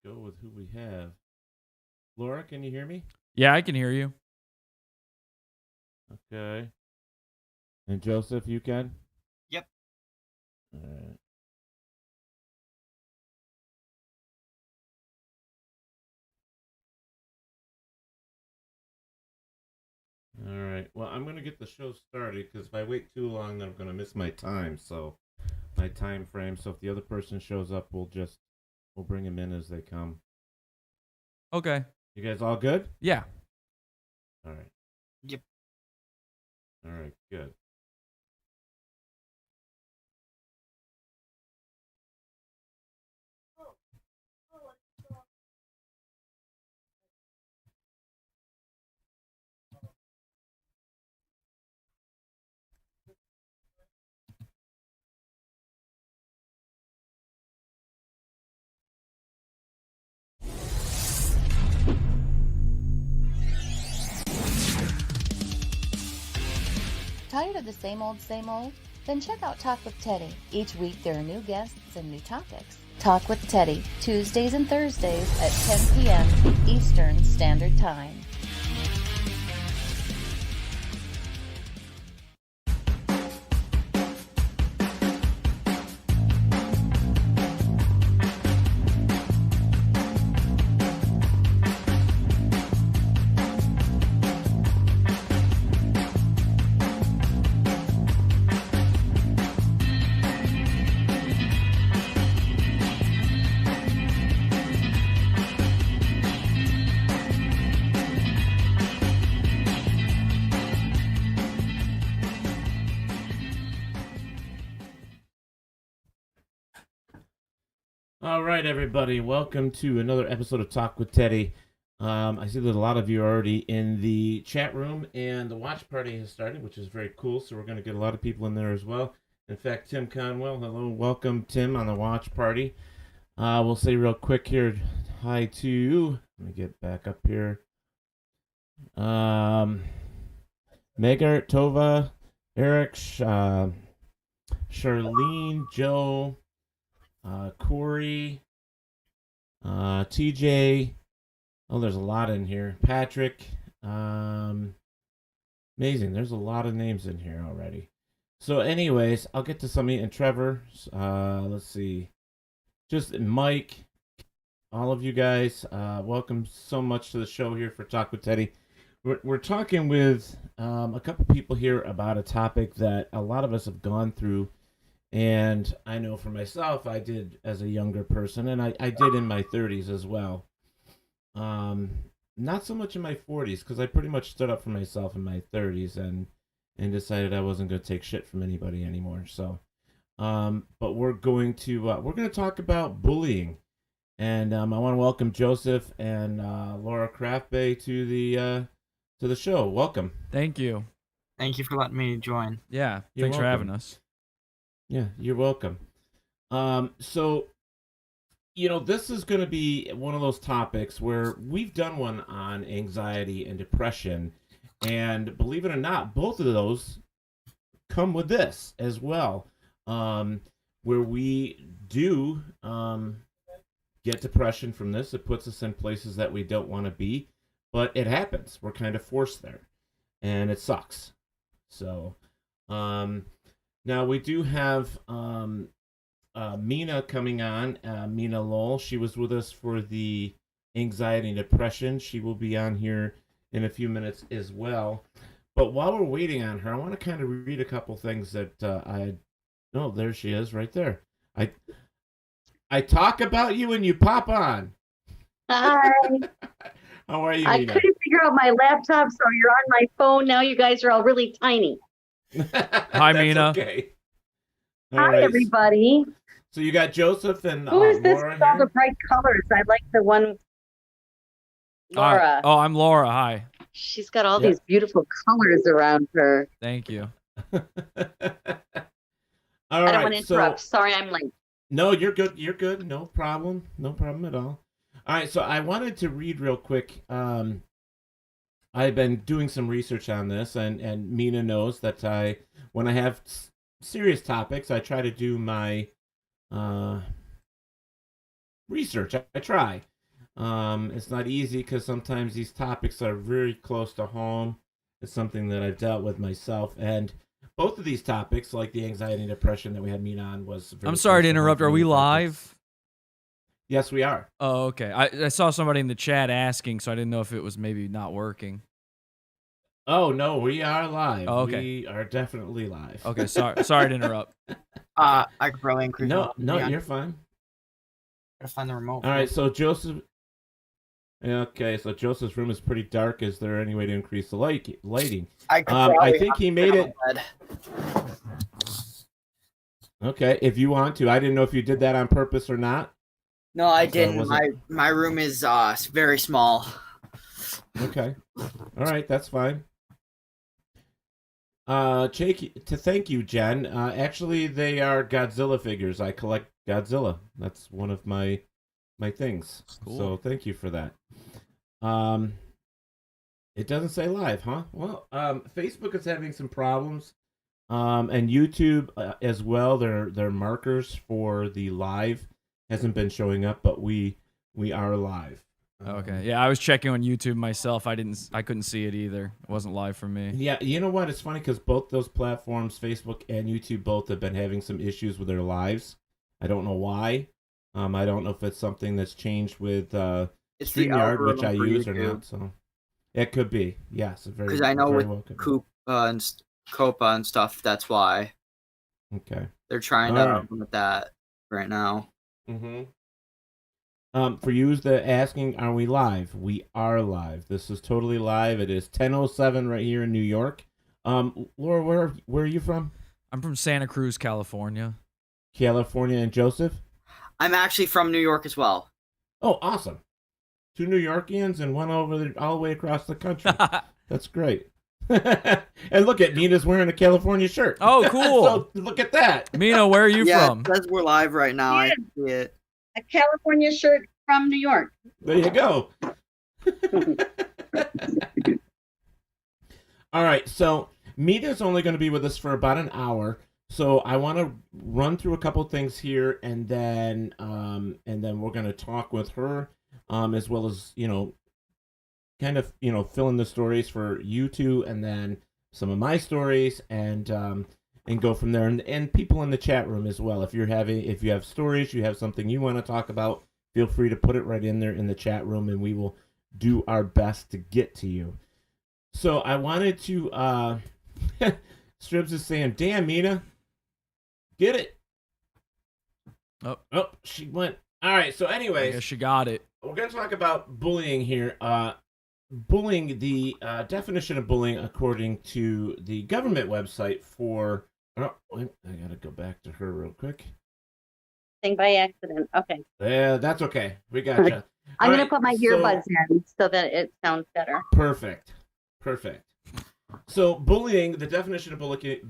go with who we have. Laura, can you hear me? Yeah, I can hear you. Okay. And Joseph, you can? Yep. All right. All right. Well, I'm going to get the show started because if I wait too long, then I'm going to miss my time. So, my time frame. So, if the other person shows up, we'll bring them in as they come. Okay. You guys all good? Yeah. All right. Yep. All right. Good. Tired of the same old, same old? Then check out Talk with Teddy. Each week there are new guests and new topics. Talk with Teddy, Tuesdays and Thursdays at 10 p.m. Eastern Standard Time. All right, everybody. Welcome to another episode of Talk with Teddy. I see that a lot of you are already in the chat room, and the watch party has started, which is very cool. So we're going to get a lot of people in there as well. In fact, Tim Conwell, hello, welcome, Tim, on the watch party. We'll say real quick here, hi to. Let me get back up here. Megar, Tova, Eric, Charlene, Joe. Corey, TJ. Oh, there's a lot in here. Patrick. Amazing. There's a lot of names in here already. So, anyways, I'll get to some and Trevor. Let's see. Just Mike. All of you guys, welcome so much to the show here for Talk with Teddy. We're talking with a couple people here about a topic that a lot of us have gone through. And I know for myself, I did as a younger person, and I did in my 30s as well. Not so much in my 40s, because I pretty much stood up for myself in my 30s and decided I wasn't going to take shit from anybody anymore. So, but we're going to talk about bullying, and I want to welcome Joseph and Laura Craftbay to the show. Welcome. Thank you. Thank you for letting me join. Yeah. You're Thanks for welcome. having us. Yeah, you're welcome. So, this is going to be one of those topics where we've done one on anxiety and depression. And believe it or not, both of those come with this as well, where we do get depression from this. It puts us in places that we don't want to be, but it happens. We're kind of forced there, and it sucks. So, now we do have Mina coming on, Mina Lowell. She was with us for the anxiety and depression. She will be on here in a few minutes as well. But while we're waiting on her, I want to kind of read a couple things that Oh, there she is, right there. I talk about you and you pop on. Hi. How are you, I Mina? couldn't figure out my laptop, so you're on my phone. Now you guys are all really tiny. Hi, Mina. Okay. All Hi, right. everybody. So you got Joseph and Who is this Laura with all here? the bright colors? I like the one, Laura. I'm Laura. Hi. She's got all Yeah. these beautiful colors around her. Thank you. All I don't want to right, so interrupt. Sorry, I'm late. no, you're good. You're good. No problem. No problem at all. All right, so I wanted to read real quick. I've been doing some research on this, and Mina knows that when I have serious topics, I try to do my research. I try. It's not easy because sometimes these topics are very close to home. It's something that I've dealt with myself, and both of these topics, like the anxiety and depression that we had Mean on, was very I'm sorry close to home interrupt. for Are me. we In fact, live? Yes, we are. Oh, okay. I saw somebody in the chat asking, so I didn't know if it was maybe not working. Oh no, we are live. Oh, okay. We are definitely live. Okay, sorry to interrupt. I could probably increase. No, my no, volume. you're fine. Gotta find the remote. All right, so Joseph. Okay, so Joseph's room is pretty dark. Is there any way to increase the lighting? I could I probably think he made it. Okay, if you want to. I didn't know if you did that on purpose or not. No, I So didn't. was My room is very small. Okay. All right, that's fine. Jake, to thank you, Jen. Actually, they are Godzilla figures. I collect Godzilla. That's one of my things. Cool. So thank you for that. It doesn't say live, huh? Well, Facebook is having some problems, and YouTube as well. Their markers for the live hasn't been showing up, but we are live. Okay. Yeah, I was checking on YouTube myself. I couldn't see it either. It wasn't live for me. Yeah, you know what? It's funny because both those platforms, Facebook and YouTube, both have been having some issues with their lives. I don't know why. I don't know if it's something that's changed with It's the StreamYard, which I algorithm for use or YouTube. not. So it could be. Yes, very. Because I know very with well could be. Koopa and Copa and stuff, that's why Okay. they're trying All to right. implement that right now. Mm-hmm. For you that asking, are we live? We are live. This is totally live. It is 10:07 right here in New York. Laura, where are you from? I'm from Santa Cruz, California. California, and Joseph? I'm actually from New York as well. Oh, awesome. 2 New Yorkians and one all the way across the country. That's great. And look at Nina's wearing a California shirt. Oh, cool. So look at that. Mina, where are you yeah, from? it says we're live right now. I can see it. A California shirt from New York. There you go. All right, so Mita's only going to be with us for about an hour, so I want to run through a couple things here, and then we're going to talk with her, as well as kind of fill in the stories for you two, and then some of my stories, and go from there, and people in the chat room as well. If you have stories, you have something you want to talk about, feel free to put it right in there in the chat room, and we will do our best to get to you. So I wanted to, Stribs is saying, damn, Mina, get it. Oh, she went. All right, so I anyways, guess she got it. we're going to talk about bullying here. Bullying, the definition of bullying according to the government website for... Oh, wait, I got to go back to her real quick. Thing by accident. Okay. Yeah, that's okay. We got you. I'm going to put my earbuds in so that it sounds better. Perfect. So bullying, the definition of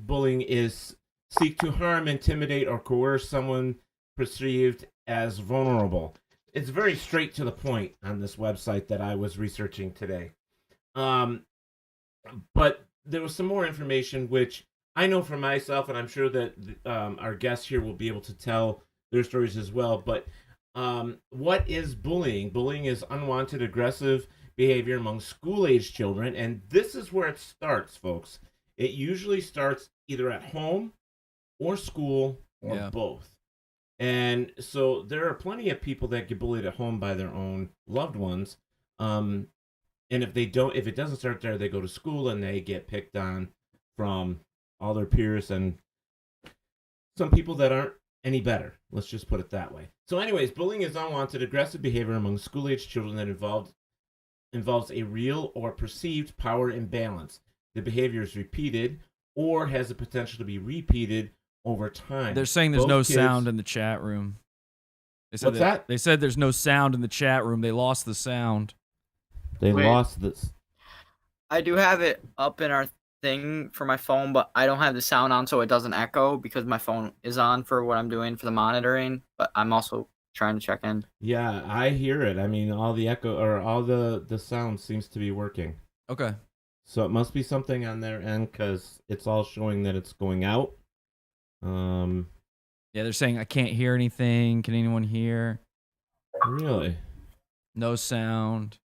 bullying is seek to harm, intimidate, or coerce someone perceived as vulnerable. It's very straight to the point on this website that I was researching today. But there was some more information which I know for myself, and I'm sure that our guests here will be able to tell their stories as well. But what is bullying? Bullying is unwanted, aggressive behavior among school-age children, and this is where it starts, folks. It usually starts either at home or school or both. And so there are plenty of people that get bullied at home by their own loved ones. And if it doesn't start there, they go to school and they get picked on from all their peers and some people that aren't any better. Let's just put it that way. So anyways, bullying is unwanted, aggressive behavior among school-age children that involves a real or perceived power imbalance. The behavior is repeated or has the potential to be repeated over time. They're saying there's Both no kids- sound in the chat room. They said What's that? They said there's no sound in the chat room. They lost the sound. They Wait. lost this. I do have it up in our thing for my phone, but I don't have the sound on so it doesn't echo because my phone is on for what I'm doing for the monitoring, but I'm also trying to check in. Yeah, I hear it. I mean, all the echo or all the sound seems to be working. Okay. So it must be something on their end because it's all showing that it's going out. Yeah, they're saying I can't hear anything. Can anyone hear? Really? No sound.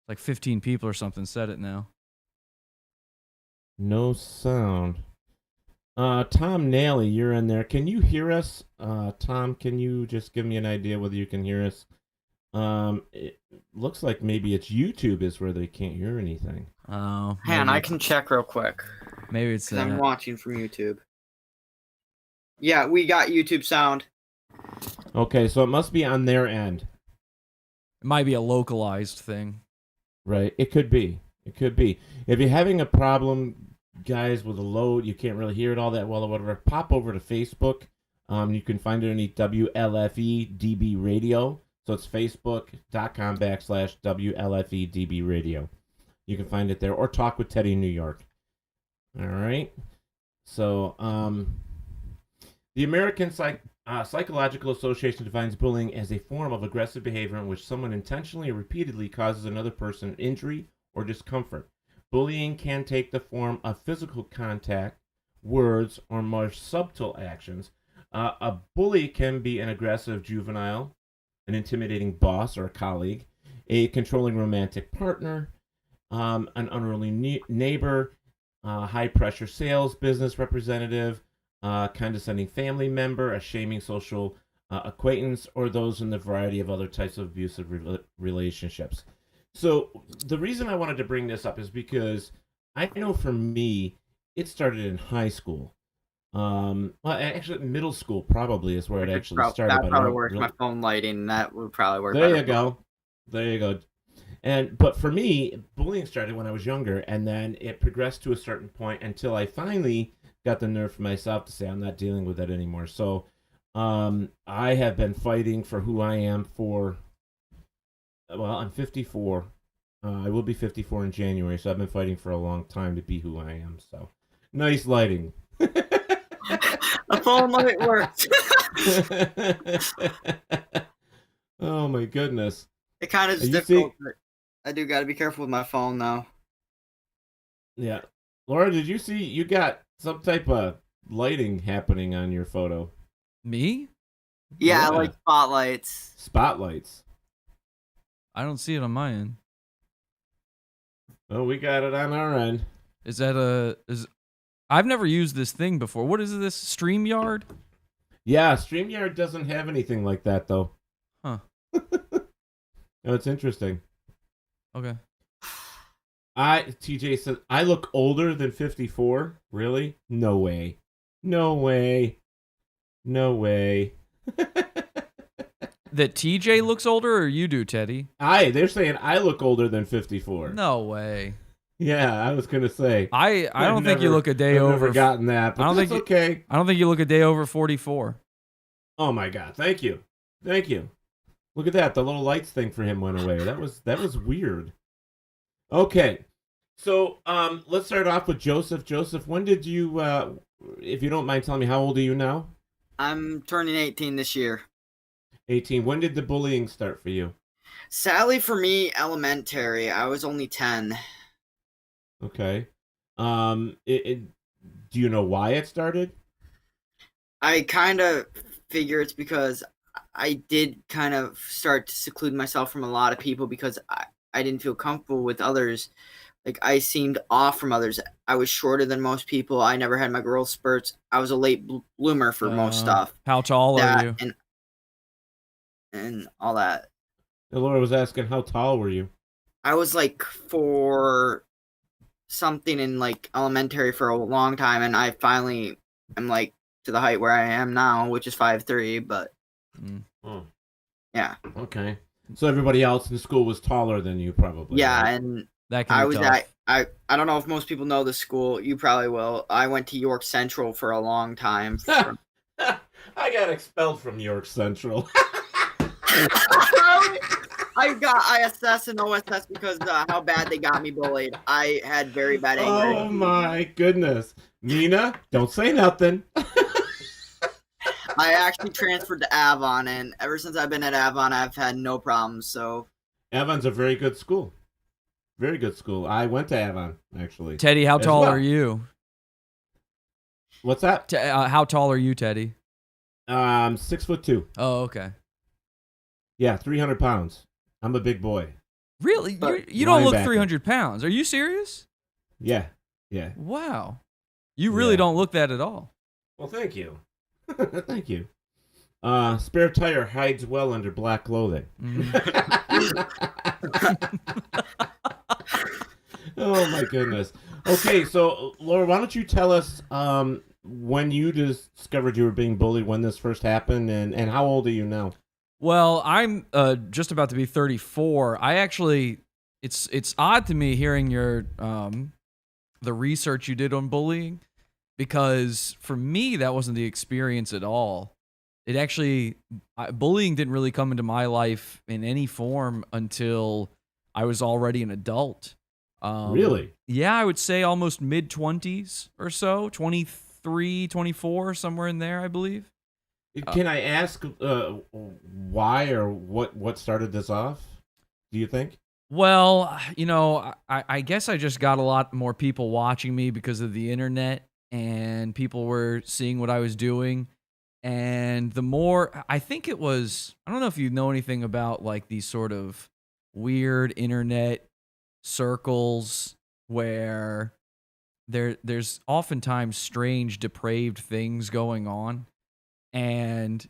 Like 15 people or something said it now. No sound. Tom Nally, you're in there. Can you hear us? Tom, can you just give me an idea whether you can hear us? It looks like maybe it's YouTube is where they can't hear anything. Oh. Man, I can check real quick. Maybe it's Because I'm that. watching from YouTube. Yeah, we got YouTube sound. Okay, so it must be on their end. It might be a localized thing. Right. It could be. It could be. If you're having a problem, guys, with a load, you can't really hear it all that well or whatever, pop over to Facebook. You can find it underneath WLFE DB Radio. So it's facebook.com/WLFE DB Radio. You can find it there, or Talk with Teddy New York. All right. So, the American Psychological Association defines bullying as a form of aggressive behavior in which someone intentionally or repeatedly causes another person injury or discomfort. Bullying can take the form of physical contact, words, or more subtle actions. A bully can be an aggressive juvenile, an intimidating boss or a colleague, a controlling romantic partner, an unruly neighbor, high-pressure sales business representative, condescending family member, a shaming social acquaintance, or those in the variety of other types of abusive relationships. So the reason I wanted to bring this up is because I know for me, it started in high school. Well, actually, middle school probably is where it actually started. That but probably works. My phone lighting, that would probably work. There you go. There you go. But for me, bullying started when I was younger, and then it progressed to a certain point until I finally got the nerve for myself to say I'm not dealing with that anymore. So I have been fighting for who I am for, well, I'm 54. I will be 54 in January, so I've been fighting for a long time to be who I am. So nice lighting. The phone light worked. Oh my goodness. It kind of is difficult. But I do got to be careful with my phone now. Yeah. Laura, did you see you got some type of lighting happening on your photo? Me? Yeah, like spotlights. Spotlights. I don't see it on my end. Oh, we got it on our end. Is that I've never used this thing before. What is this? StreamYard? Yeah, StreamYard doesn't have anything like that though. Huh. No, it's interesting. Okay. TJ says I look older than 54. Really? No way. No way. No way. That TJ looks older, or you do, Teddy? They're saying I look older than 54. No way. Yeah, I was gonna say. I don't think you look a day over. I've never gotten that, but that's okay. I don't think you look a day over 44. Oh my God! Thank you, thank you. Look at that. The little lights thing for him went away. That was weird. Okay, so let's start off with Joseph. Joseph, when did you, if you don't mind telling me, how old are you now? I'm turning 18 this year. 18. When did the bullying start for you? Sadly for me, elementary. I was only 10. Okay. Do you know why it started? I kind of figure it's because I did kind of start to seclude myself from a lot of people because I didn't feel comfortable with others. Like, I seemed off from others. I was shorter than most people. I never had my growth spurts. I was a late bloomer for most stuff. How tall are you? And all that. Laura was asking, how tall were you? I was like 4 something in like elementary for a long time, and I finally am like to the height where I am now, which is 5'3", but yeah. Okay. So everybody else in school was taller than you, probably. Yeah, right? and that can I be was tough. at I don't know if most people know the school. You probably will. I went to York Central for a long time. I got expelled from York Central. I got ISS and OSS because how bad they got me bullied. I had very bad anger. Oh my goodness. Nina, don't say nothing. I actually transferred to Avon, and ever since I've been at Avon, I've had no problems. So Avon's a very good school. Very good school. I went to Avon, actually. Teddy, how tall are you? What's that? How tall are you, Teddy? 6'2". Oh, okay. Yeah, 300 pounds. I'm a big boy. Really? But You don't look linebacker. 300 pounds. Are you serious? Yeah. Yeah. Wow. You really Yeah. don't look that at all. Well, thank you. Thank you. Spare tire hides well under black clothing. Oh my goodness. Okay, so Laura, why don't you tell us when you discovered you were being bullied, when this first happened, and how old are you now? Well, I'm just about to be 34. I actually, it's odd to me hearing your the research you did on bullying, because for me that wasn't the experience at all. It actually, bullying didn't really come into my life in any form until I was already an adult. Really? Yeah, I would say almost mid-20s or so, 23, 24, somewhere in there, I believe. Can I ask why or what started this off? Do you think? Well, I guess I just got a lot more people watching me because of the internet, and people were seeing what I was doing. And the more, I think it was, I don't know if you know anything about like these sort of weird internet circles where there's oftentimes strange, depraved things going on. And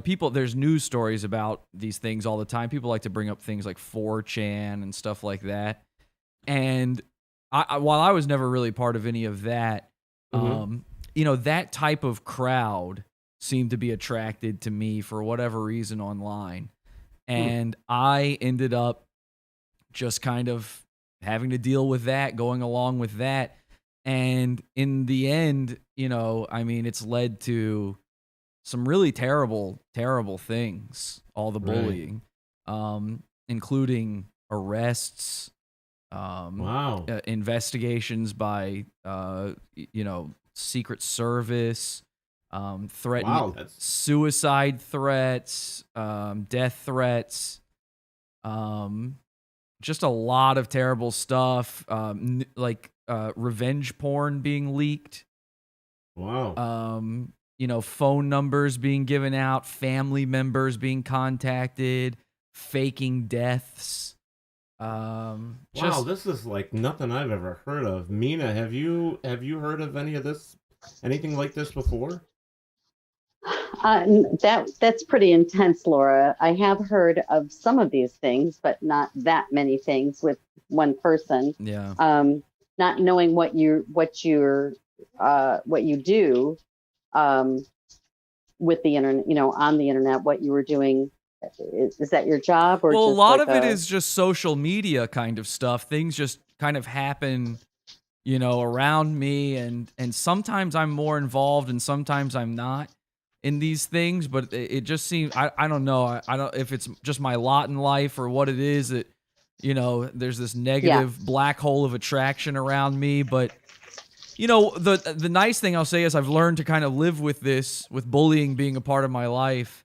people, there's news stories about these things all the time. People like to bring up things like 4chan and stuff like that. And while I was never really part of any of that, that type of crowd seemed to be attracted to me for whatever reason online. And I ended up just kind of having to deal with that, going along with that. And in the end, it's led to some really terrible, terrible things, all the bullying, including arrests, Wow. investigations by, Secret Service, threatening, suicide threats, death threats, just a lot of terrible stuff, like revenge porn being leaked. Wow. Phone numbers being given out, family members being contacted, faking deaths. Wow, this is like nothing I've ever heard of. Mina, have you heard of any of this? Anything like this before? That's pretty intense, Laura. I have heard of some of these things, but not that many things with one person. Yeah. Not knowing what you do with the internet, on the internet, what you were doing. Is that your job, or well, just a lot like of it is just social media kind of stuff. Things just kind of happen, around me, and sometimes I'm more involved and sometimes I'm not in these things, but it just seems, I don't know. I don't, if it's just my lot in life or what it is that, there's this negative black hole of attraction around me. But, the nice thing I'll say is I've learned to kind of live with this, with bullying being a part of my life.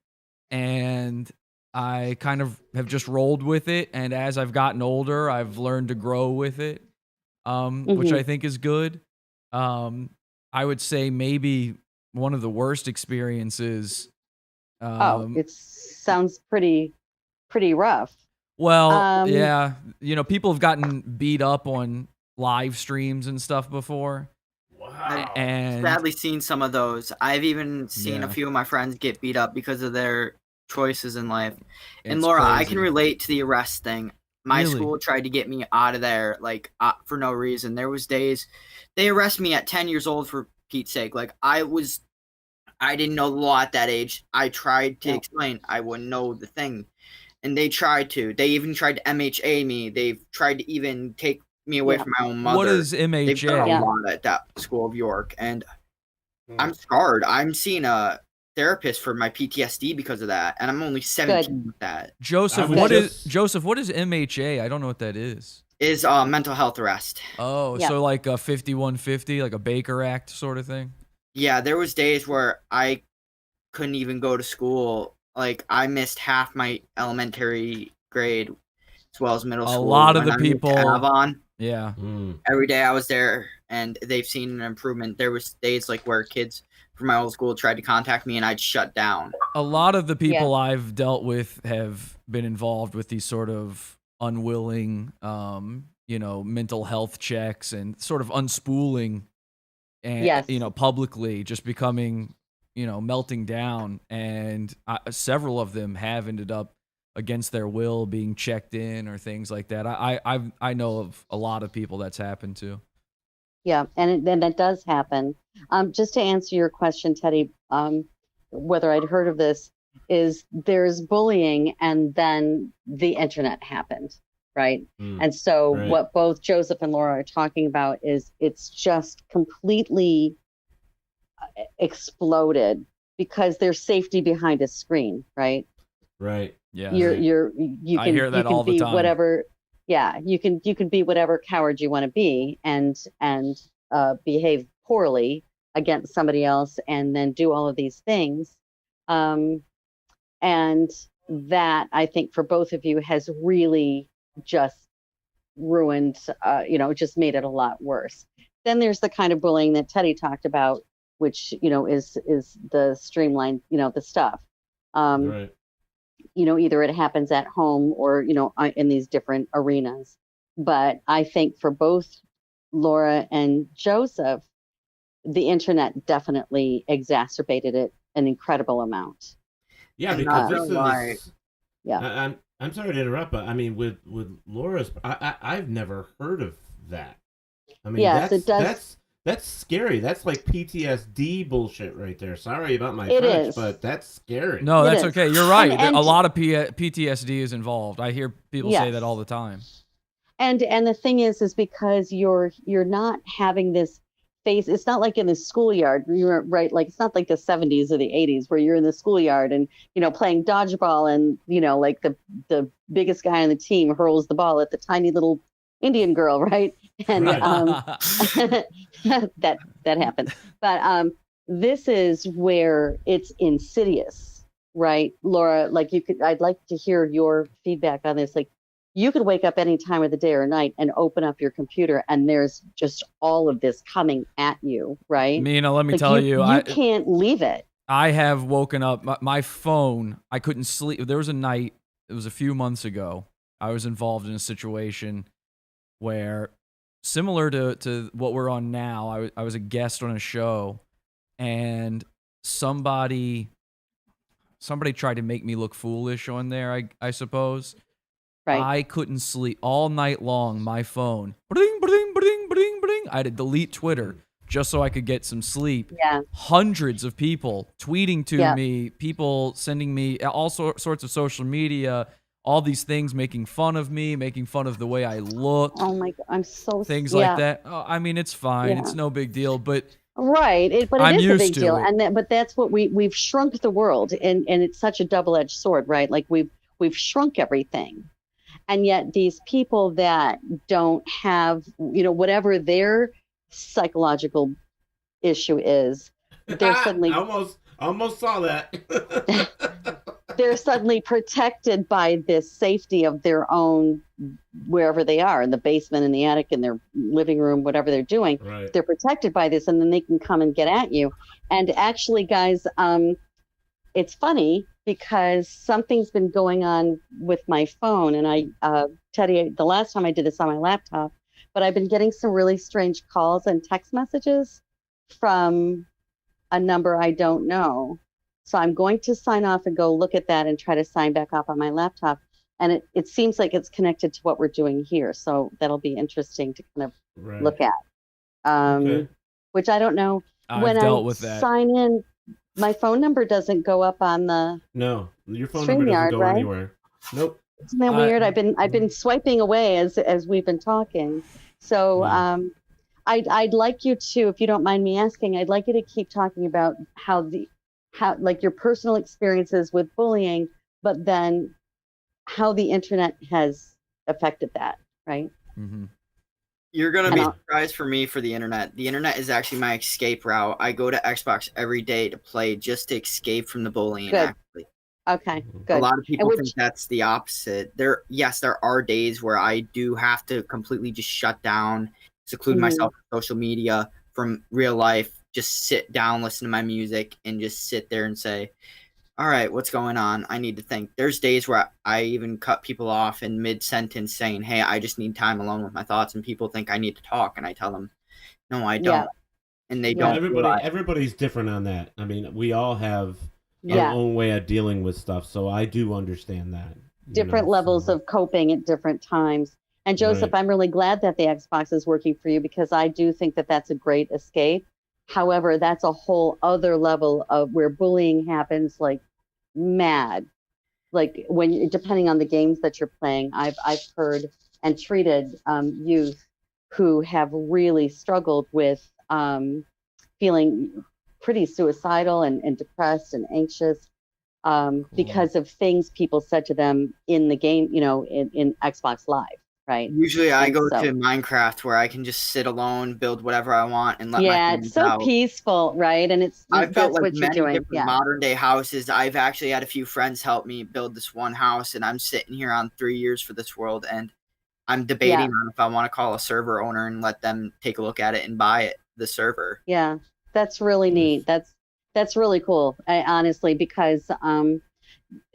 And I kind of have just rolled with it. And as I've gotten older, I've learned to grow with it, which I think is good. I would say maybe one of the worst experiences. it sounds pretty rough. Well, yeah, people have gotten beat up on live streams and stuff before. Wow. And Sadly seen some of those. I've even seen a few of my friends get beat up because of their choices in life. And it's Laura, I crazy. can relate to the arrest thing. My Really? school tried to get me out of there, like for no reason. There was days they arrested me at 10 years old, for Pete's sake. Like I didn't know the law at that age. I tried to explain. I wouldn't know the thing. And they tried to. They even tried to MHA me. They've tried to even take me away from my own mother. What is They've done MHA? a lot at that school of York. And I'm scarred. I'm seeing a therapist for my PTSD because of that. And I'm only 17 with that. Joseph, I was what is just- MHA? I don't know what that is. Is mental health arrest. Oh, Yeah. so like a 5150, like a Baker Act sort of thing? Yeah, there was days where I couldn't even go to school. Like I missed half my elementary grade as well as middle school. A lot of When the I moved to people- Avon, Yeah. every day I was there and they've seen an improvement. There was days like where kids from my old school tried to contact me, and I'd shut down. A lot of the people I've dealt with have been involved with these sort of unwilling, mental health checks and sort of unspooling, and publicly just becoming, melting down. And several of them have ended up against their will being checked in or things like that. I know of a lot of people that's happened to. Yeah, and then that does happen. Just to answer your question, Teddy, whether I'd heard of this, is there's bullying and then the internet happened, right? And so what both Joseph and Laura are talking about is it's just completely exploded because there's safety behind a screen, right? Right. Yeah. You can hear that you can all the be time. whatever. Yeah, you can be whatever coward you want to be and behave poorly against somebody else and then do all of these things. And that, I think, for both of you has really just ruined, just made it a lot worse. Then there's the kind of bullying that Teddy talked about, which, is the streamlined, the stuff. Right. Either it happens at home or, in these different arenas. But I think for both Laura and Joseph, the internet definitely exacerbated it an incredible amount. Yeah, because this Right. is. Yeah. I'm sorry to interrupt, but I mean, with Laura's, I've never heard of that. I mean, Yes, it does. That's scary. That's like PTSD bullshit right there. Sorry about my It French, is. but that's scary. No, It that's is. okay. You're right. And a lot of PTSD is involved. I hear people say Yes. that all the time. And the thing is because you're not having this face. It's not like in the schoolyard. You're right. Like it's not like the 70s or the 80s where you're in the schoolyard and playing dodgeball and like the biggest guy on the team hurls the ball at the tiny little Indian girl, right? And Right. that happened. But this is where it's insidious, right, Laura? Like I'd like to hear your feedback on this. Like you could wake up any time of the day or night and open up your computer and there's just all of this coming at you, right? Mina, let me tell you, you can't leave it. I have woken up, my phone, I couldn't sleep. There was a night, it was a few months ago, I was involved in a situation where, similar to what we're on now, I was a guest on a show, and somebody tried to make me look foolish on there, I suppose. Right. I couldn't sleep all night long. My phone, bring, bring, bring, bring, bring. I had to delete Twitter just so I could get some sleep. Yeah. Hundreds of people tweeting to me, people sending me all sorts of social media, all these things, making fun of me, making fun of the way I look. Oh my God, I'm so things like that. Oh, I mean, it's fine. It's no big deal, but right. But I'm it is a used big to deal, it. but that's what we've shrunk the world, and it's such a double-edged sword, right? Like we've shrunk everything. And yet these people that don't have, whatever their psychological issue is, they're suddenly almost saw that. they're suddenly protected by this safety of their own, wherever they are, in the basement, in the attic, in their living room, whatever they're doing. Right. They're protected by this, and then they can come and get at you. And actually, guys, it's funny because something's been going on with my phone, and Teddy, the last time I did this on my laptop, but I've been getting some really strange calls and text messages from a number I don't know. So I'm going to sign off and go look at that and try to sign back up on my laptop. And it seems like it's connected to what we're doing here. So that'll be interesting to kind of look at. Okay. Which I don't know. I've dealt with that. Sign in, my phone number doesn't go up on the No, your phone number doesn't go anywhere. Nope. Isn't that weird? I've been swiping away as we've been talking. So I'd like you to, if you don't mind me asking, I'd like you to keep talking about how like your personal experiences with bullying, but then how the internet has affected that, right? Mm-hmm. You're going to be surprised for me for the internet. The internet is actually my escape route. I go to Xbox every day to play just to escape from the bullying. Good. Actually. Okay, good. A lot of people think that's the opposite. There are days where I do have to completely just shut down, seclude myself from social media, from real life, just sit down, listen to my music, and just sit there and say, all right, what's going on? I need to think. There's days where I even cut people off in mid-sentence saying, hey, I just need time alone with my thoughts, and people think I need to talk, and I tell them, no, I don't. Yeah. And they Yeah. don't Everybody's different on that. I mean, we all have our Yeah. own way of dealing with stuff, so I do understand that. Different levels of coping at different times. And Joseph, Right. I'm really glad that the Xbox is working for you, because I do think that that's a great escape. However, that's a whole other level of where bullying happens like mad. Like when, depending on the games that you're playing, I've heard and treated youth who have really struggled with feeling pretty suicidal and depressed and anxious because of things people said to them in the game, in Xbox Live, right? Usually I And go so- to Minecraft where I can just sit alone, build whatever I want, and let my Yeah, feelings it's so out. peaceful, right? And I've built that's like what you're many doing. different Yeah. modern day houses. I've actually had a few friends help me build this one house, and I'm sitting here on 3 years for this world, and I'm debating on if I want to call a server owner and let them take a look at it and buy it, the server. Yeah, that's really neat. That's really cool, honestly, because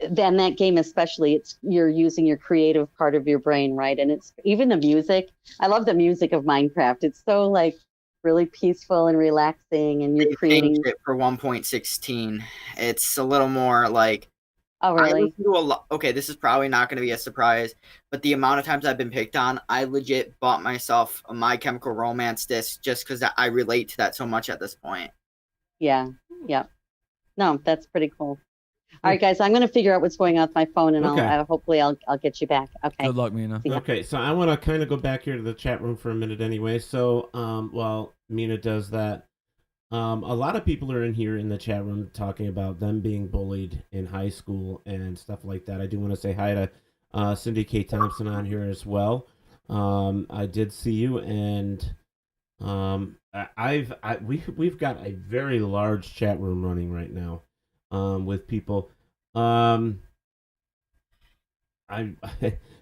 then that game especially, you're using your creative part of your brain, right? And it's even the music. I love the music of Minecraft. It's so like really peaceful and relaxing, and you're They creating. changed it for 1.16. It's a little more like. Oh, I really? listen to a lot. Okay, this is probably not going to be a surprise, but the amount of times I've been picked on, I legit bought myself a My Chemical Romance disc just because I relate to that so much at this point. Yeah. No, that's pretty cool. All right, guys, I'm going to figure out what's going on with my phone, and Okay. hopefully I'll get you back. Okay. Good luck, Mina. Yeah. Okay, so I want to kind of go back here to the chat room for a minute anyway. So, while Mina does that, a lot of people are in here in the chat room talking about them being bullied in high school and stuff like that. I do want to say hi to Cindy K. Thompson on here as well. I did see you, and we've got a very large chat room running right now, with people.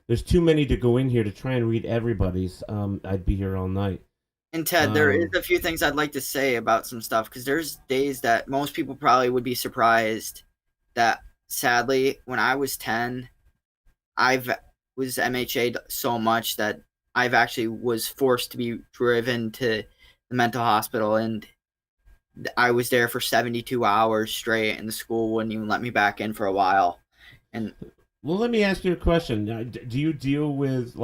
There's too many to go in here to try and read everybody's. I'd be here all night. And Ted, there is a few things I'd like to say about some stuff, because there's days that most people probably would be surprised that, sadly, when I was 10, was MHA'd so much that I've actually was forced to be driven to the mental hospital, and I was there for 72 hours straight, and the school wouldn't even let me back in for a while. And well, let me ask you a question. Do you deal with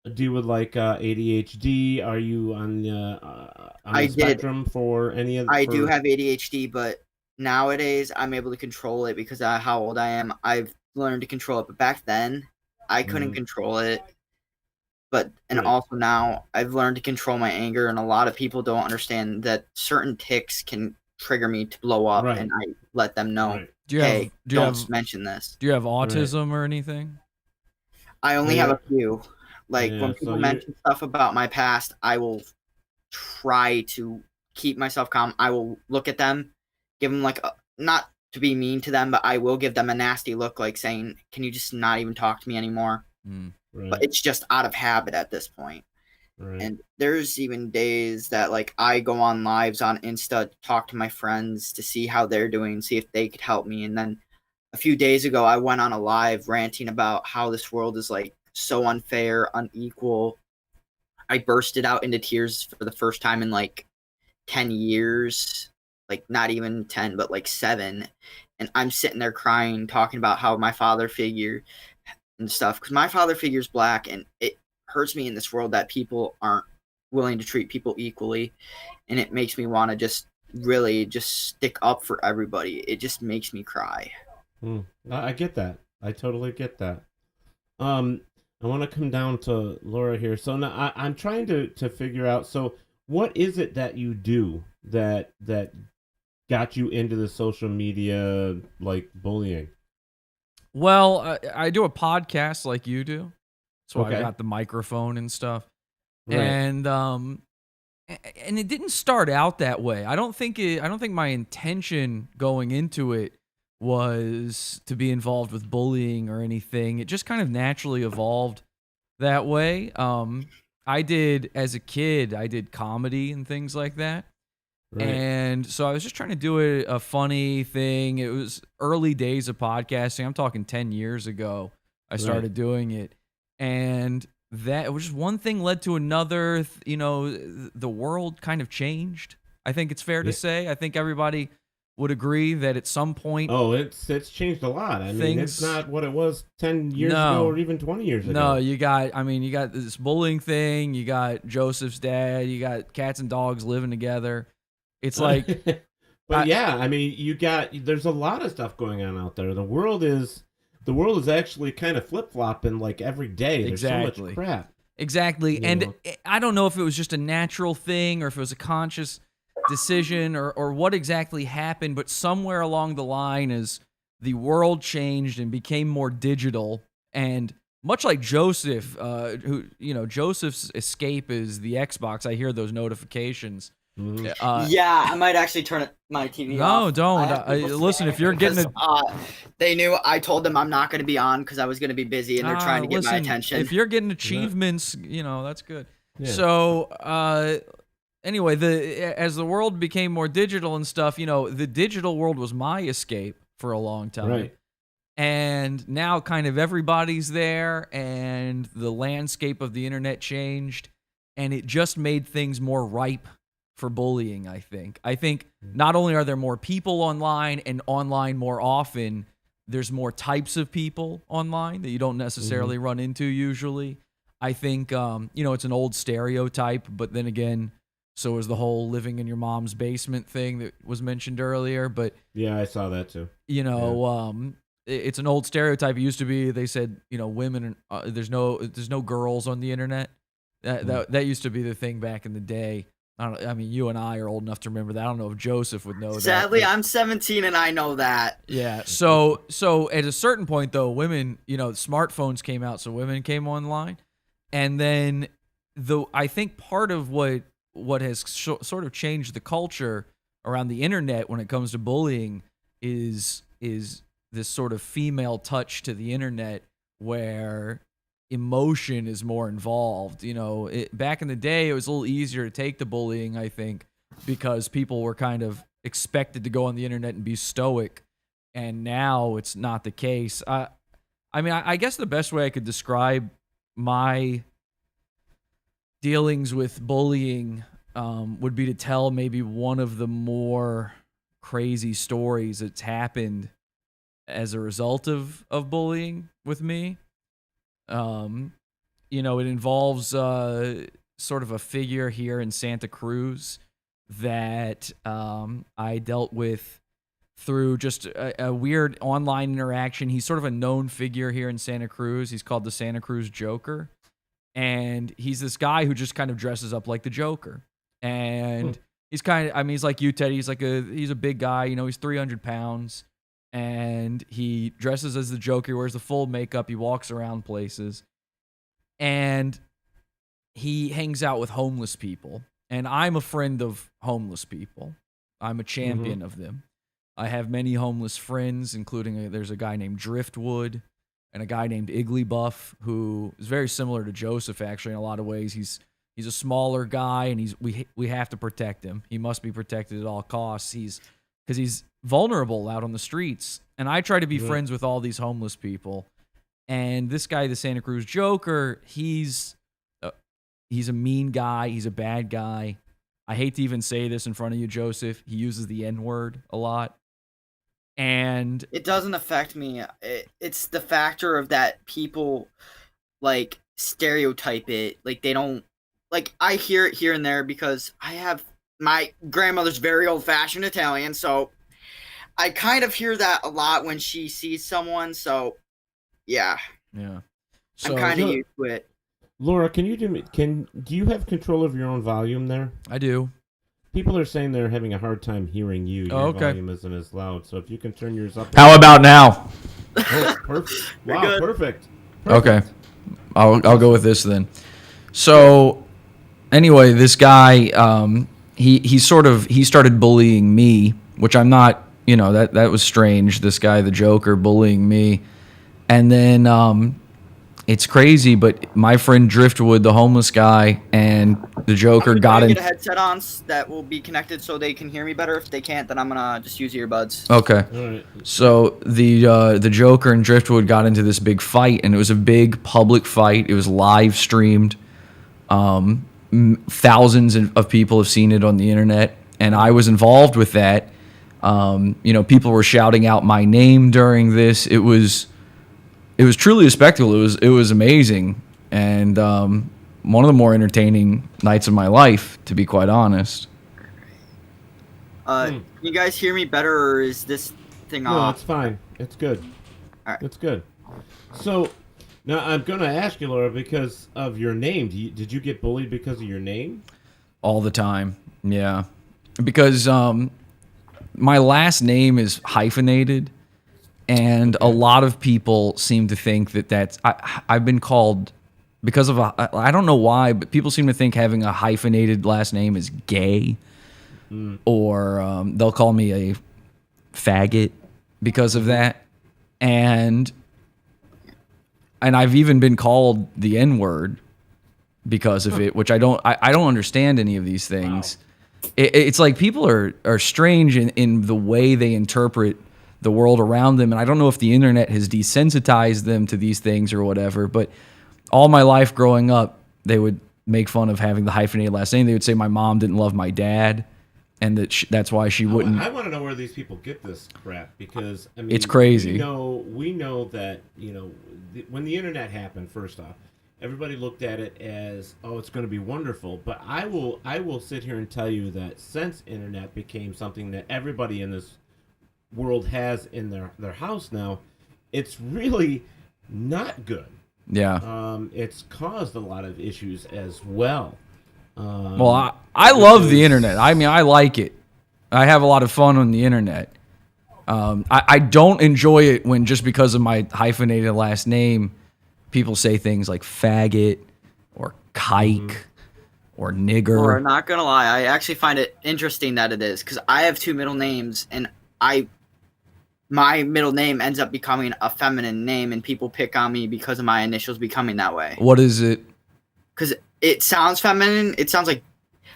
ADHD? Are you on the spectrum for any of? I do have ADHD, but nowadays I'm able to control it because of how old I am. I've learned to control it, but back then I couldn't control it. Also now I've learned to control my anger, and a lot of people don't understand that certain tics can trigger me to blow up, and I let them know, Right. don't mention this. Do you have autism or anything? I only have a few. When people mention stuff about my past, I will try to keep myself calm. I will look at them, give them not to be mean to them, but I will give them a nasty look, like saying, can you just not even talk to me anymore? Right. But it's just out of habit at this point. Right. And there's even days that I go on lives on Insta to talk to my friends to see how they're doing, see if they could help me. And then a few days ago, I went on a live ranting about how this world is so unfair, unequal. I bursted out into tears for the first time in 10 years, not even 10, but 7. And I'm sitting there crying, talking about how my father figure and stuff, because my father figure's black, and it hurts me in this world that people aren't willing to treat people equally, and it makes me want to just really just stick up for everybody. It just makes me cry. I get that. I totally get that. I want to come down to Laura here. So now I'm trying to figure out. So what is it that you do that got you into the social media bullying? Well, I do a podcast like you do, so I got the microphone and stuff, and it didn't start out that way. I don't think my intention going into it was to be involved with bullying or anything. It just kind of naturally evolved that way. As a kid, I did comedy and things like that. Right. And so I was just trying to do a funny thing. It was early days of podcasting. I'm talking 10 years ago. I started doing it. And that was just one thing led to another. The world kind of changed. I think it's fair to say. I think everybody would agree that at some point. Oh, it's changed a lot. I mean, it's not what it was 10 years ago or even 20 years ago. No, you got this bullying thing. You got Joseph's dad. You got cats and dogs living together. It's like, I mean, there's a lot of stuff going on out there. The world is actually kind of flip-flopping like every day. There's so much crap. Exactly. And I don't know if it was just a natural thing or if it was a conscious decision or what exactly happened, but somewhere along the line as the world changed and became more digital, and much like Joseph, Joseph's escape is the Xbox. I hear those notifications. Yeah, I might actually turn my TV off. No, don't. Listen, if you're getting they knew I told them I'm not going to be on because I was going to be busy, and they're trying to get my attention. If you're getting achievements, that's good. Yeah. So, anyway, as the world became more digital and stuff, the digital world was my escape for a long time. Right. And now kind of everybody's there, and the landscape of the internet changed, and it just made things more ripe for bullying, I think. I think not only are there more people online and online more often, there's more types of people online that you don't necessarily run into usually. I think, it's an old stereotype, but then again, so is the whole living in your mom's basement thing that was mentioned earlier. But yeah, I saw that too. It's an old stereotype. It used to be, they said, women, there's no girls on the internet. That used to be the thing back in the day. You and I are old enough to remember that. I don't know if Joseph would know that. Sadly, I'm 17 and I know that. Yeah. So at a certain point, though, women, smartphones came out, so women came online. And then I think part of what has sort of changed the culture around the internet when it comes to bullying is this sort of female touch to the internet where emotion is more involved. Back in the day, it was a little easier to take the bullying, I think, because people were kind of expected to go on the internet and be stoic, and now it's not the case. I guess the best way I could describe my dealings with bullying would be to tell maybe one of the more crazy stories that's happened as a result of bullying with me. It involves sort of a figure here in Santa Cruz that I dealt with through just a weird online interaction. He's sort of a known figure here in Santa Cruz. He's called the Santa Cruz Joker. And he's this guy who just kind of dresses up like the Joker. And he's kind of, he's like you, Teddy. He's a big guy. He's 300 pounds. And he dresses as the Joker, he wears the full makeup, he walks around places, and he hangs out with homeless people. And I'm a friend of homeless people. I'm a champion of them. I have many homeless friends, including there's a guy named Driftwood and a guy named Igglybuff, who is very similar to Joseph, actually, in a lot of ways. He's a smaller guy, and we have to protect him. He must be protected at all costs. Because he's vulnerable out on the streets. And I try to be friends with all these homeless people. And this guy, the Santa Cruz Joker, he's a mean guy. He's a bad guy. I hate to even say this in front of you, Joseph. He uses the N-word a lot. And it doesn't affect me. It's the factor of that people, stereotype it. They don't... I hear it here and there because I have... My grandmother's very old-fashioned Italian, so I kind of hear that a lot when she sees someone, so yeah. Yeah. So, I'm kind of used to it. Laura, do you have control of your own volume there? I do. People are saying they're having a hard time hearing you. Your volume isn't as loud, so if you can turn yours up. How about now? Oh, perfect. Wow, good. Perfect. Okay. I'll go with this then. So, anyway, this guy... He started bullying me, which I'm not, that was strange. This guy, the Joker, bullying me. And then it's crazy, but my friend Driftwood, the homeless guy, and the Joker I'm got gonna in. get a headset on that will be connected so they can hear me better. If they can't, then I'm gonna just use earbuds. Okay. All right. So the Joker and Driftwood got into this big fight, and it was a big public fight. It was live streamed. Thousands of people have seen it on the internet, and I was involved with that. People were shouting out my name during this. It was truly a spectacle. It was amazing, and one of the more entertaining nights of my life, to be quite honest. Can you guys hear me better, or is this thing No, off? it's fine. It's good. All right. It's good. So now I'm going to ask you, Laura, because of your name. Did you get bullied because of your name? All the time, yeah, because my last name is hyphenated, and a lot of people seem to think that I've been called because of I don't know why, but people seem to think having a hyphenated last name is gay, or they'll call me a faggot because of that, and I've even been called the N-word because of it, which I don't understand any of these things. Wow. It's like people are strange in the way they interpret the world around them, and I don't know if the internet has desensitized them to these things or whatever, but all my life growing up, they would make fun of having the hyphenated last name. They would say my mom didn't love my dad, and that's why she wouldn't. I want to know where these people get this crap, because I mean, it's crazy. We know that when the internet happened, first off, everybody looked at it as, oh, it's going to be wonderful. But I will sit here and tell you that since internet became something that everybody in this world has in their house now, it's really not good. Yeah. It's caused a lot of issues as well. Well, I love the internet. I mean, I like it. I have a lot of fun on the internet. I don't enjoy it when, just because of my hyphenated last name, people say things like faggot or kike or nigger. Or not gonna lie, I actually find it interesting that it is, because I have two middle names, and my middle name ends up becoming a feminine name, and people pick on me because of my initials becoming that way. What is it? Because it sounds feminine. It sounds like,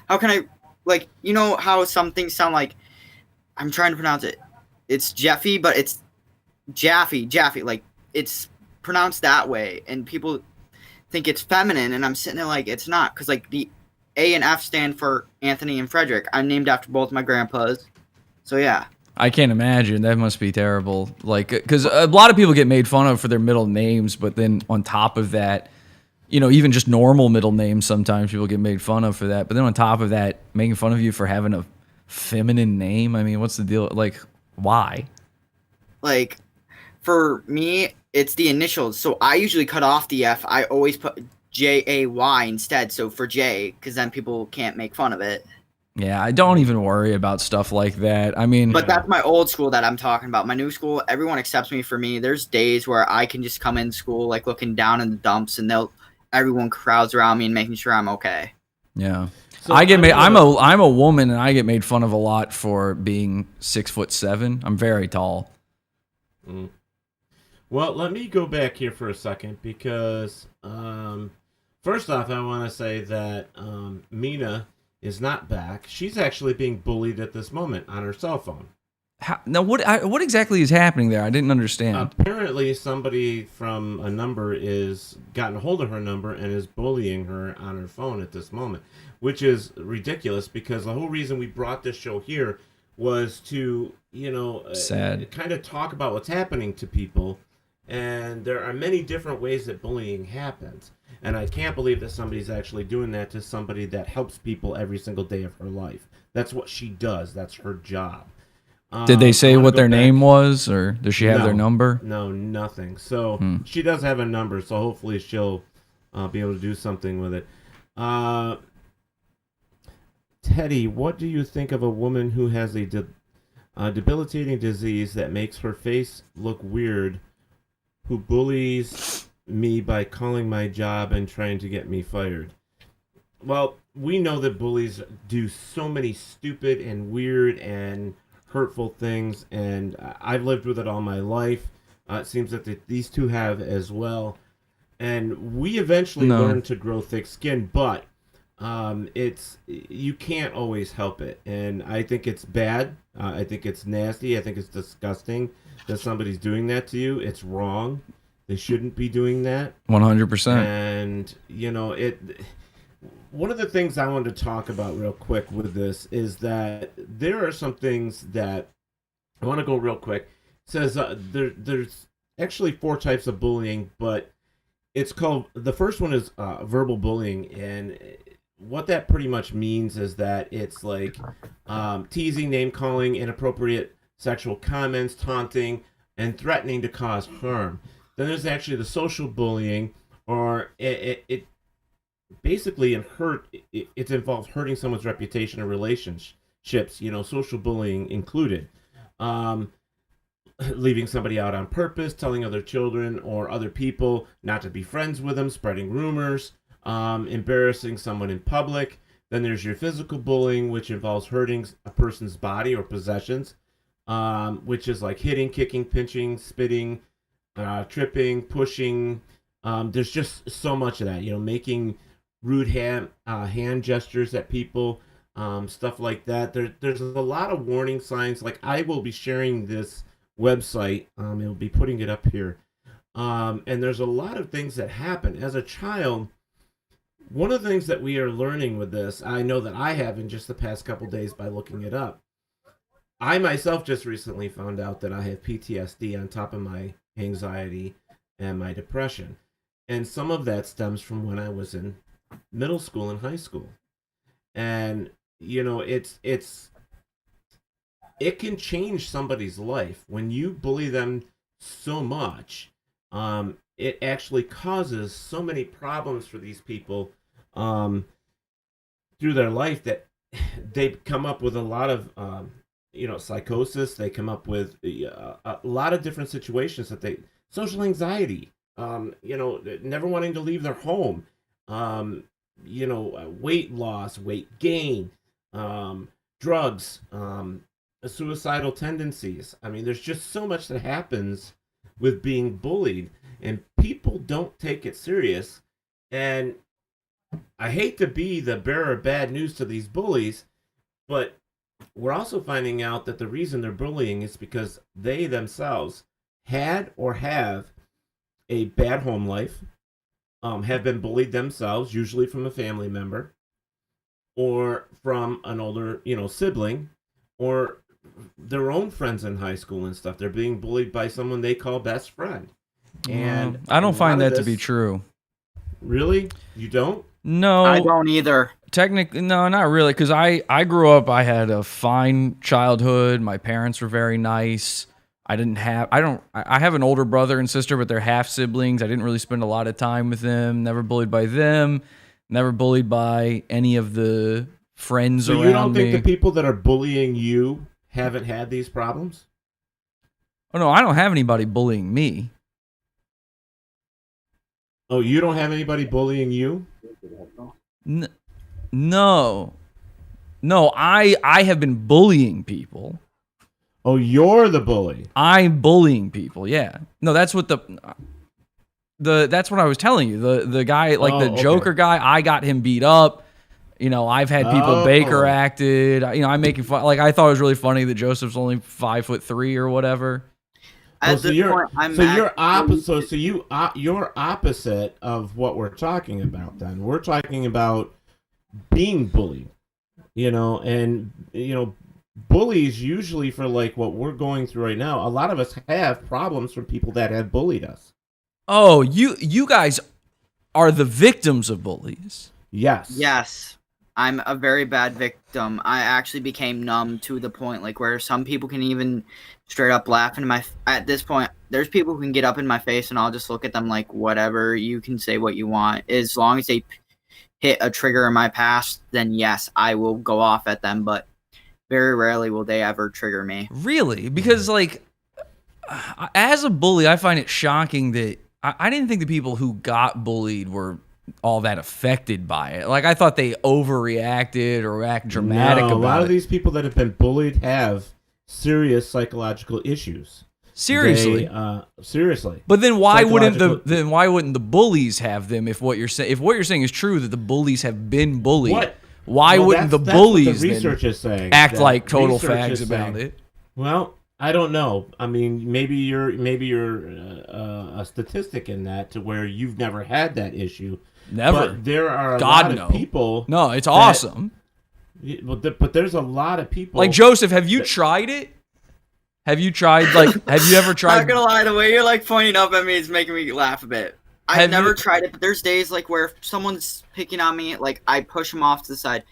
how can I, like, you know how some things sound like, I'm trying to pronounce it. It's Jeffy, but it's Jaffe, like, it's pronounced that way, and people think it's feminine, and I'm sitting there like, it's not, because, like, the A and F stand for Anthony and Frederick. I'm named after both my grandpas. So, yeah. I can't imagine. That must be terrible. Like, because a lot of people get made fun of for their middle names, but then on top of that, even just normal middle names, sometimes people get made fun of for that. But then on top of that, making fun of you for having a feminine name. I mean, what's the deal? Like, why? Like, for me, it's the initials. So I usually cut off the F. I always put Jay instead. So for J, because then people can't make fun of it. Yeah, I don't even worry about stuff like that. I mean, but that's my old school that I'm talking about. My new school, everyone accepts me for me. There's days where I can just come in school, like, looking down in the dumps, and everyone crowds around me and making sure I'm okay. Yeah. So I get made. I'm a woman, and I get made fun of a lot for being 6'7". I'm very tall. Mm. Well, let me go back here for a second, because first off, I want to say that Mina is not back. She's actually being bullied at this moment on her cell phone. Now, what exactly is happening there? I didn't understand. Apparently, somebody from a number is gotten a hold of her number and is bullying her on her phone at this moment, which is ridiculous, because the whole reason we brought this show here was to, kind of talk about what's happening to people. And there are many different ways that bullying happens. And I can't believe that somebody's actually doing that to somebody that helps people every single day of her life. That's what she does. That's her job. Did they say what their name was, or does she have their number? No, nothing. So she does have a number, so hopefully she'll be able to do something with it. Teddy, what do you think of a woman who has a debilitating disease that makes her face look weird, who bullies me by calling my job and trying to get me fired? Well, we know that bullies do so many stupid and weird and hurtful things, and I've lived with it all my life. It seems that these two have as well. and we eventually No. learn to grow thick skin, but it's you can't always help it, and I think it's bad. I think it's nasty. I think it's disgusting that somebody's doing that to you. It's wrong. They shouldn't be doing that. 100%. And it. One of the things I wanted to talk about real quick with this is that there are some things that I want to go real quick. It says there's actually 4 types of bullying, but it's called, the first one is verbal bullying, and what that pretty much means is that it's like teasing, name calling, inappropriate sexual comments, taunting, and threatening to cause harm. Then there's actually the social bullying, or it basically it involves hurting someone's reputation or relationships. Social bullying included. Leaving somebody out on purpose, telling other children or other people not to be friends with them, spreading rumors, embarrassing someone in public. Then there's your physical bullying, which involves hurting a person's body or possessions, which is like hitting, kicking, pinching, spitting, tripping, pushing. There's just so much of that, making rude hand gestures at people, stuff like that. There's a lot of warning signs. Like, I will be sharing this website, and we'll be putting it up here. And there's a lot of things that happen as a child. One of the things that we are learning with this, I know that I have in just the past couple days by looking it up. I myself just recently found out that I have PTSD on top of my anxiety and my depression. And some of that stems from when I was in middle school and high school. And, it can change somebody's life. When you bully them so much, it actually causes so many problems for these people through their life that they come up with a lot of psychosis. They come up with a lot of different situations that social anxiety, never wanting to leave their home, weight loss, weight gain, drugs, suicidal tendencies. I mean, there's just so much that happens with being bullied, and people don't take it serious. And I hate to be the bearer of bad news to these bullies, but we're also finding out that the reason they're bullying is because they themselves had or have a bad home life, have been bullied themselves, usually from a family member or from an older, sibling, or their own friends in high school and stuff. They're being bullied by someone they call best friend. And I don't find that to be true. Really? You don't? No, I don't either. Technically, no, not really. Because I grew up, I had a fine childhood. My parents were very nice. I have an older brother and sister, but they're half siblings. I didn't really spend a lot of time with them. Never bullied by them. Never bullied by any of the friends around me. So you don't think the people that are bullying you haven't had these problems? Oh, no, I don't have anybody bullying me. Oh, you don't have anybody bullying you? No, I have been bullying people. Oh, you're the bully. I'm bullying people. Yeah. No, that's what that's what I was telling you. The guy, like the Joker guy, I got him beat up. I've had people Baker acted. I'm making fun. Like, I thought it was really funny that Joseph's only 5'3" or whatever. You're opposite of what we're talking about. Then we're talking about being bullied. Bullies usually, for like what we're going through right now, a lot of us have problems from people that have bullied us. Oh, you guys are the victims of bullies. Yes. I'm a very bad victim. I actually became numb to the point like where some people can even straight up laugh in my. At this point, there's people who can get up in my face and I'll just look at them like, whatever, you can say what you want. As long as they hit a trigger in my past, then yes, I will go off at them. But very rarely will they ever trigger me. Really? Because like, as a bully, I find it shocking that I didn't think the people who got bullied were all that affected by it. Like, I thought they overreacted or act dramatic about it. A lot of these people that have been bullied have serious psychological issues. Seriously. Seriously. But then why wouldn't Psychological- the bullies have them if what you're saying is true that the bullies have been bullied? What? Why Well, wouldn't the that's what bullies the then research is saying? act That like total research fags is about saying- it? Well, I don't know. I mean, maybe you're a statistic in that to where you've never had that issue. Never. But there are a God, lot no. of people. No, it's awesome. But there's a lot of people. Like Joseph, have you tried it? Have you tried have you ever tried? Not gonna lie, the way you're like pointing up at me is making me laugh a bit. Have I've never you- tried it, but there's days like where if someone's picking on me, like I push them off to the side.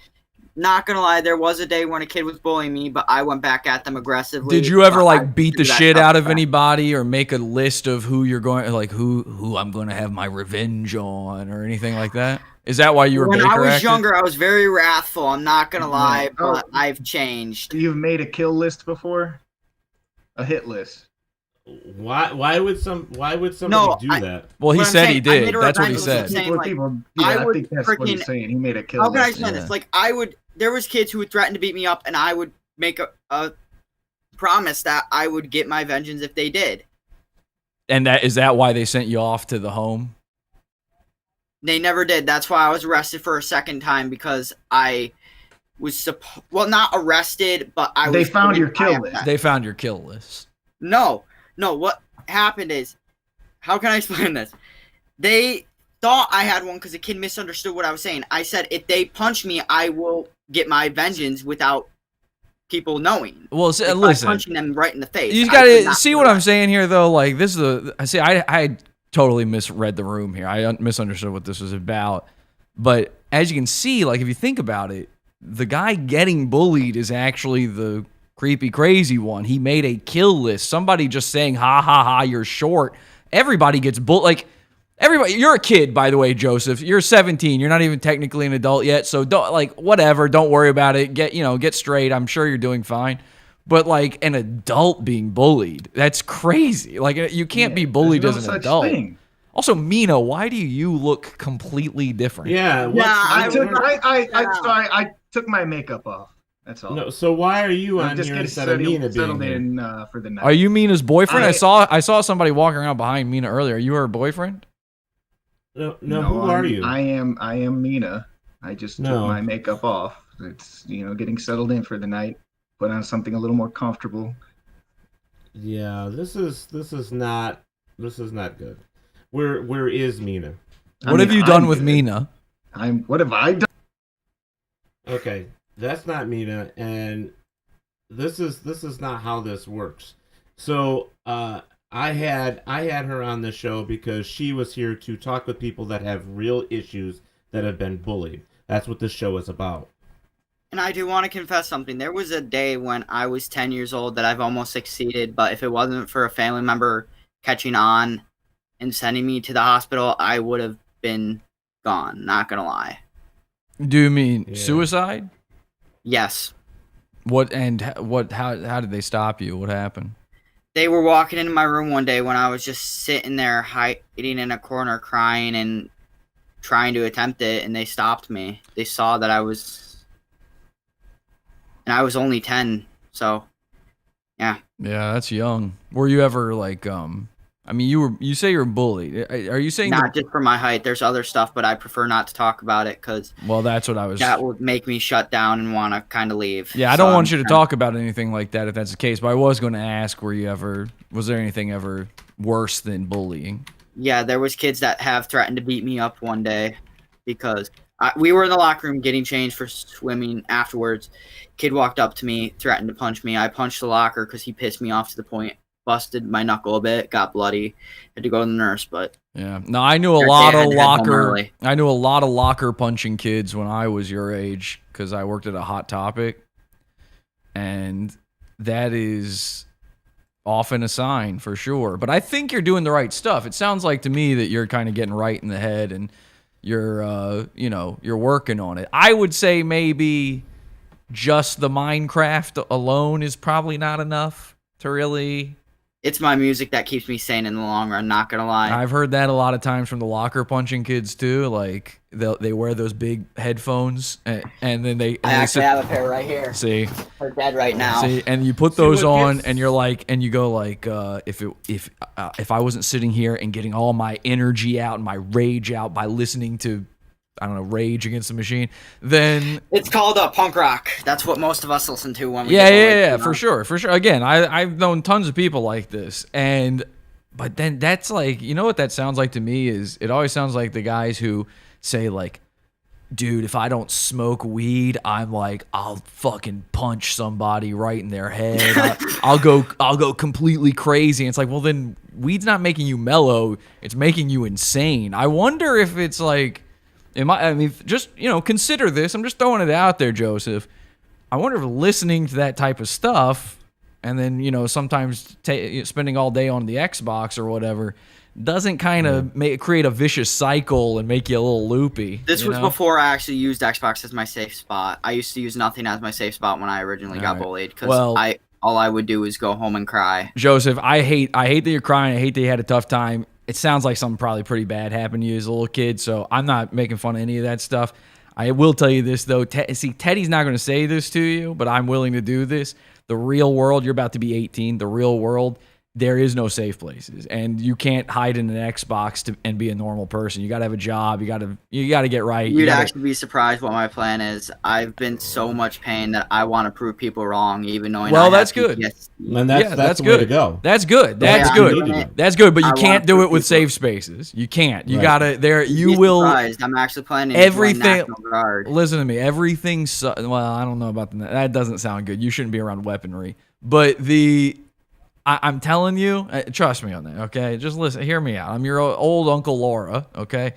Not gonna lie, there was a day when a kid was bullying me, but I went back at them aggressively. Did you ever but I like beat the threw that shit stuff out of back. anybody or make a list of who you're going who I'm going to have my revenge on or anything like that? Is that why you were When Baker I was acted? younger, I was very wrathful. I'm not gonna lie, Oh. but I've changed. You've made a kill list before? A hit list. Why would somebody No, do that? Well, he What I'm said saying, he I did. made a That's what he revenge said. list. Saying, People, like, people, I yeah, I would think that's what he's freaking- saying. He made a kill How can I list. explain Yeah. this? Like there was kids who would threaten to beat me up, and I would make a promise that I would get my vengeance if they did. And is that why they sent you off to the home? They never did. That's why I was arrested for a second time because I was not arrested, but I was. They found your kill I- list. They found your kill list. No. What happened is, how can I explain this? They thought I had one because the kid misunderstood what I was saying. I said if they punch me, I will get my vengeance without people knowing. Well, Like, by listen. punching them right in the face. You I got could to not see do what I'm that. saying here, though. Like this is I totally misread the room here. I misunderstood what this was about. But as you can see, like if you think about it, the guy getting bullied is actually the creepy, crazy one. He made a kill list. Somebody just saying, "Ha ha ha, you're short." Everybody gets bullied. Like everybody, you're a kid, by the way, Joseph. You're 17. You're not even technically an adult yet. So don't whatever. Don't worry about it. Get straight. I'm sure you're doing fine. But like an adult being bullied, that's crazy. Like you can't be bullied There's as no an such adult. thing. Also, Mina, why do you look completely different? Yeah. I took my makeup off. That's all. No. So why are you I'm on just here getting instead of Mina being settled here? in for the night. Are you Mina's boyfriend? I I- saw somebody walking around behind Mina earlier. Are you her boyfriend? No. Who are you? I am Mina. I just No. took my makeup off. It's getting settled in for the night. Put on something a little more comfortable. Yeah. This is not good. Where is Mina? What have you done with Mina? What have I done? Okay, that's not Mina, and this is not how this works. So I had her on the show because she was here to talk with people that have real issues that have been bullied. That's what this show is about. And I do want to confess something. There was a day when I was 10 years old that I've almost succeeded, but if it wasn't for a family member catching on and sending me to the hospital, I would have been gone. Not gonna lie. Do you mean Yeah. suicide? Yes. What and what? How did they stop you? What happened? They were walking into my room one day when I was just sitting there hiding in a corner crying and trying to attempt it, and they stopped me. They saw that I was only 10, so yeah. Yeah, that's young. Were you ever like I mean, you say you're bullied. Are you saying Not just for my height. There's other stuff, but I prefer not to talk about it because well, that's what I was. that would make me shut down and want to kind of leave. Yeah, I So don't want I'm you to trying- talk about anything like that if that's the case. But I was going to ask, was there anything ever worse than bullying? Yeah, there was kids that have threatened to beat me up one day because we were in the locker room getting changed for swimming afterwards. Kid walked up to me, threatened to punch me. I punched the locker because he pissed me off to the point, busted my knuckle a bit, got bloody, had to go to the nurse. But Yeah. No, I knew a That lot day I of had to head home locker. early. I knew a lot of locker punching kids when I was your age because I worked at a Hot Topic, and that is often a sign for sure. But I think you're doing the right stuff. It sounds like to me that you're kind of getting right in the head and you're you're working on it. I would say maybe just the Minecraft alone is probably not enough to really it's my music that keeps me sane in the long run. Not gonna lie. I've heard that a lot of times from the locker punching kids too. Like they wear those big headphones and then they. I actually have a pair right here. See, they're dead right now. See, and you put those on, and you're like, and you go like, if I wasn't sitting here and getting all my energy out and my rage out by listening to, I don't know, Rage Against the Machine, then it's called punk rock. That's what most of us listen to when we yeah, for sure. Again, I've known tons of people like this, but then that's like, you know what that sounds like to me is it always sounds like the guys who say like, dude, if I don't smoke weed, I'm like, I'll fucking punch somebody right in their head. I'll go completely crazy. And it's like, well, then weed's not making you mellow; it's making you insane. I wonder if it's like. I mean, just, consider this. I'm just throwing it out there, Joseph. I wonder if listening to that type of stuff and then, sometimes spending all day on the Xbox or whatever doesn't kind of create a vicious cycle and make you a little loopy. This was before I actually used Xbox as my safe spot. I used to use nothing as my safe spot when I originally got bullied because all I would do is go home and cry. Joseph, I hate that you're crying. I hate that you had a tough time. It sounds like something probably pretty bad happened to you as a little kid, so I'm not making fun of any of that stuff. I will tell you this, though. See, Teddy's not going to say this to you, but I'm willing to do this. The real world, you're about to be 18, the real world, there is no safe places, and you can't hide in an Xbox and be a normal person. You got to have a job. You got to get right. You'd actually be surprised what my plan is. I've been so much pain that I want to prove people wrong, even knowing. Well, that's good. And that's the way to go. That's good. That's good. That's good. But you can't do it with safe spaces. You can't. You gotta. You will. Surprised. I'm actually planning everything. To join National Guard. Listen to me. Everything. Well, I don't know about that. Doesn't sound good. You shouldn't be around weaponry. But I'm telling you, trust me on that, okay? Just listen, hear me out. I'm your old Uncle Laura, okay?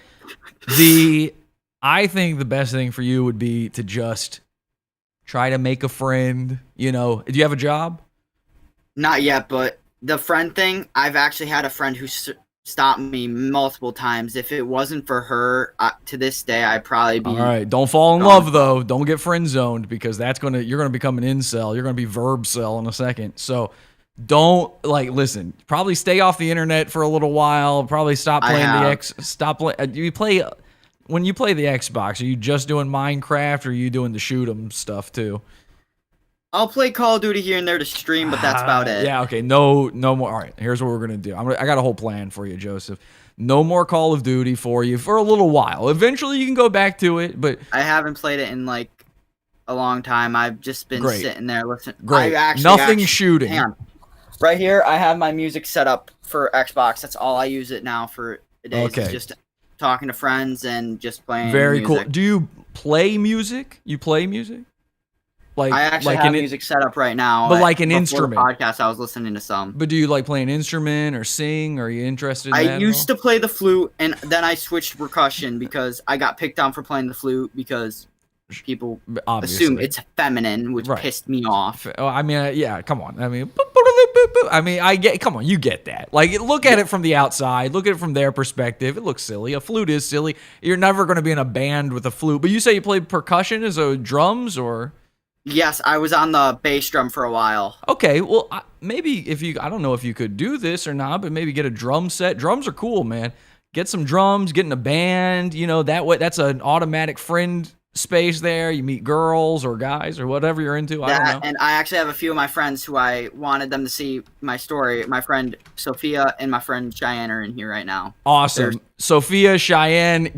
I think the best thing for you would be to just try to make a friend, Do you have a job? Not yet, but the friend thing, I've actually had a friend who stopped me multiple times. If it wasn't for her, to this day, I'd probably be... All right, don't fall in love, though. Don't get friend-zoned, because you're going to become an incel. You're going to be verb cell in a second, so... Don't listen. Probably stay off the internet for a little while. Probably stop playing when you play the Xbox. Are you just doing Minecraft, or are you doing the shoot 'em stuff too? I'll play Call of Duty here and there to stream, but that's about it. Yeah, okay. No more. All right, here's what we're gonna do. I got a whole plan for you, Joseph. No more Call of Duty for you for a little while. Eventually, you can go back to it, but I haven't played it in a long time. I've just been sitting there listening. Great. Nothing shooting. Hang on. Right here, I have my music set up for Xbox. That's all I use it now for a day. Okay. It's just talking to friends and just playing Very music. cool. Do you play music? You play music? I actually have music set up right now. But like an instrument. Before the podcast, I was listening to some. But do you like play an instrument or sing? Are you interested in that? I used to play the flute, and then I switched to percussion because I got picked on for playing the flute because people assume it's feminine, which pissed me off. I mean, yeah, come on. I mean, come on, you get that. Look at it from the outside. Look at it from their perspective. It looks silly. A flute is silly. You're never going to be in a band with a flute. But you say you played percussion as drums, or? Yes, I was on the bass drum for a while. Okay, well, maybe I don't know if you could do this or not, but maybe get a drum set. Drums are cool, man. Get some drums, get in a band. That way, that's an automatic friend space there. You meet girls or guys or whatever you're into. I don't know. And I actually have a few of my friends who I wanted them to see my story. My friend Sophia and my friend Cheyenne are in here right now. Awesome. Sophia, Cheyenne,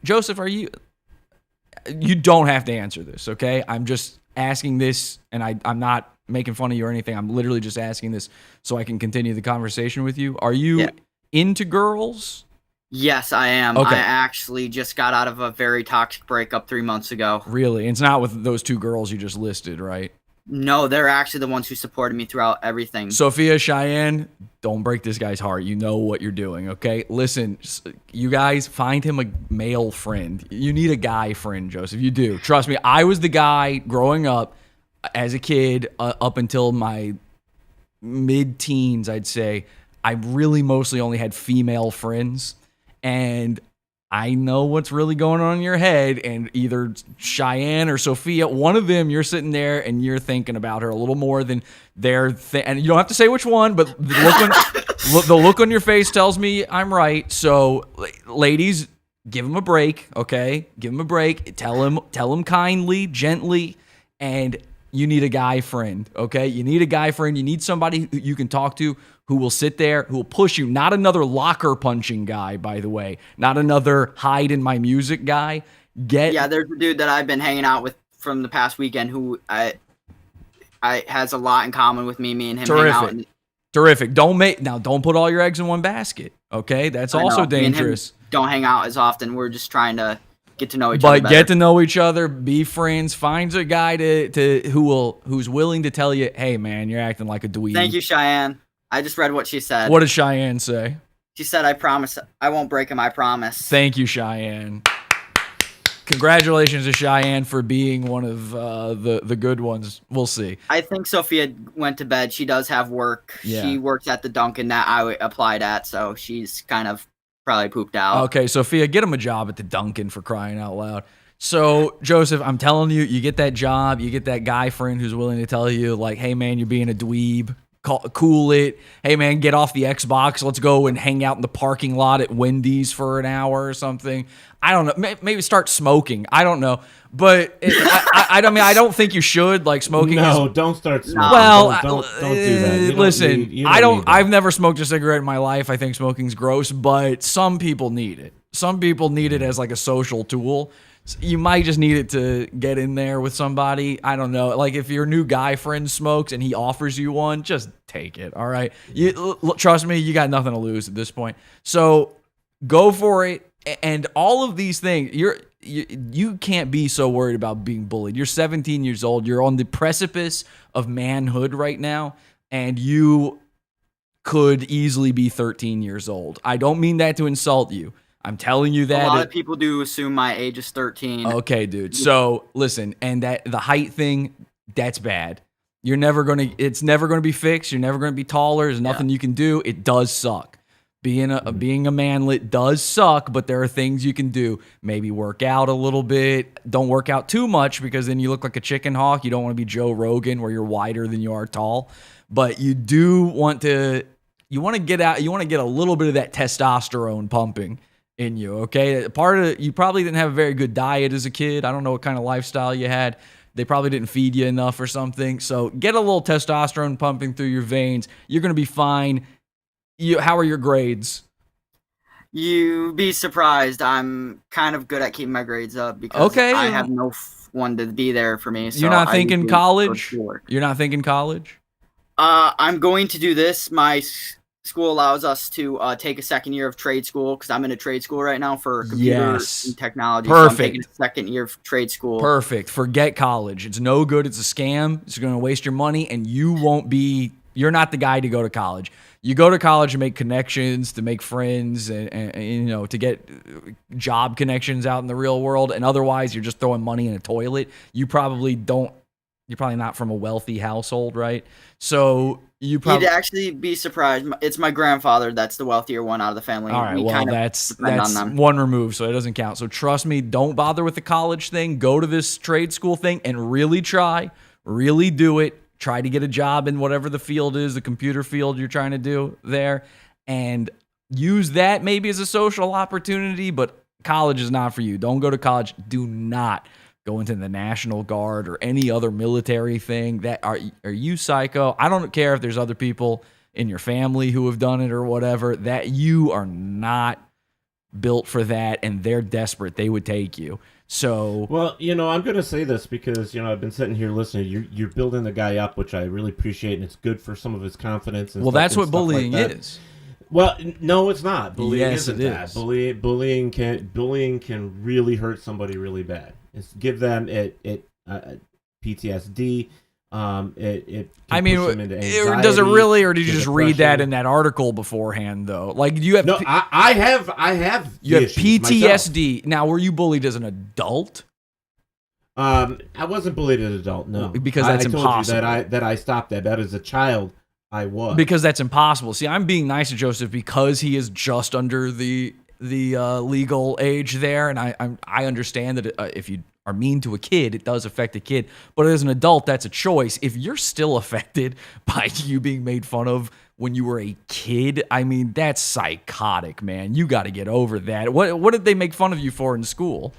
Joseph, you don't have to answer this, okay? I'm just asking this, and I'm not making fun of you or anything. I'm literally just asking this so I can continue the conversation with you. Are you into girls? Yes, I am. Okay. I actually just got out of a very toxic breakup 3 months ago. Really? It's not with those two girls you just listed, right? No, they're actually the ones who supported me throughout everything. Sophia, Cheyenne, don't break this guy's heart. You know what you're doing, okay? Listen, you guys, find him a male friend. You need a guy friend, Joseph. You do. Trust me, I was the guy growing up as a kid up until my mid-teens, I'd say. I really mostly only had female friends. And I know what's really going on in your head, and either Cheyenne or Sophia, one of them, you're sitting there and you're thinking about her a little more than and you don't have to say which one, but the look on your face tells me I'm right. So, ladies, give him a break, okay? Give him a break. Tell him kindly, gently, and you need a guy friend, okay? You need a guy friend. You need somebody who you can talk to, who will sit there, who will push you. Not another locker punching guy, by the way. Not another hide in my music guy. Yeah, there's a dude that I've been hanging out with from the past weekend who I has a lot in common with me. Me and him hang out. Terrific. Don't put all your eggs in one basket, okay? That's also dangerous. Don't hang out as often. We're just trying to get to know each other. But get to know each other, be friends, find a guy who's willing to tell you, hey man, you're acting like a dweeb. Thank you, Cheyenne. I just read what she said. What did Cheyenne say? She said, I promise I won't break him, I promise. Thank you, Cheyenne. Congratulations to Cheyenne for being one of the good ones. We'll see. I think Sophia went to bed. She does have work. Yeah. She works at the Dunkin' that I applied at, so she's kind of probably pooped out. Okay, Sophia, get him a job at the Dunkin', for crying out loud. So, Joseph, I'm telling you, you get that job, you get that guy friend who's willing to tell you, like, hey, man, you're being a dweeb. Cool it. Hey, man, get off the Xbox. Let's go and hang out in the parking lot at Wendy's for an hour or something. I don't know. Maybe start smoking. I don't know. But I don't think you should, like, smoking. No, don't start smoking. Well, don't do that. Listen, I've never smoked a cigarette in my life. I think smoking's gross, but some people need it. Some people need it as like a social tool. You might just need it to get in there with somebody. I don't know. Like if your new guy friend smokes and he offers you one, just take it. All right. Trust me, you got nothing to lose at this point. So go for it. And all of these things, you can't be so worried about being bullied. You're 17 years old. You're on the precipice of manhood right now, and you could easily be 13 years old. I don't mean that to insult you. I'm telling you that. A lot of people do assume my age is 13. Okay, dude. So listen, and that the height thing, that's bad. It's never gonna be fixed. You're never gonna be taller. There's nothing you can do. It does suck. Being a manlet does suck, but there are things you can do. Maybe work out a little bit. Don't work out too much because then you look like a chicken hawk. You don't want to be Joe Rogan where you're wider than you are tall. But you do want to. You want to get out. You want to get a little bit of that testosterone pumping in you, okay? Part of you probably didn't have a very good diet as a kid. I don't know what kind of lifestyle you had. They probably didn't feed you enough or something. So get a little testosterone pumping through your veins. You're going to be fine. How are your grades? You'd be surprised. I'm kind of good at keeping my grades up because I have no one to be there for me. So you're not thinking college? You're not thinking college? I'm going to do this. My school allows us to take a second year of trade school because I'm in a trade school right now for computer and technology. Perfect. So I'm taking a second year of trade school. Perfect. Forget college. It's no good. It's a scam. It's going to waste your money, and you're not the guy to go to college. You go to college to make connections, to make friends, and to get job connections out in the real world. And otherwise, you're just throwing money in a toilet. You're probably not from a wealthy household, right? So you'd actually be surprised. It's my grandfather that's the wealthier one out of the family. All right, well, that's one remove, so it doesn't count. So trust me, don't bother with the college thing. Go to this trade school thing and really do it. Try to get a job in whatever the field is, the computer field you're trying to do there, and use that maybe as a social opportunity, but college is not for you. Don't go to college. Do not go into the National Guard or any other military thing. Are you psycho? I don't care if there's other people in your family who have done it or whatever. That you are not built for that, and they're desperate. They would take you. So, well, I'm going to say this because, I've been sitting here listening. You're building the guy up, which I really appreciate, and it's good for some of his confidence. And that's what bullying is. Well, no, it's not. Bullying isn't that. Bullying can really hurt somebody really bad. It's give them PTSD. It I mean, does it really, or did you just read that in that article beforehand, though? Like, you have no, I have you have PTSD. Myself. Now, were you bullied as an adult? I wasn't bullied as an adult, no, because that's impossible. Told you that I stopped that. That as a child, I was because that's impossible. See, I'm being nice to Joseph because he is just under the the legal age there, and I understand that if you are mean to a kid, it does affect a kid. But as an adult, that's a choice. If you're still affected by you being made fun of when you were a kid, I mean, that's psychotic, man. You got to get over that. What did they make fun of you for in school?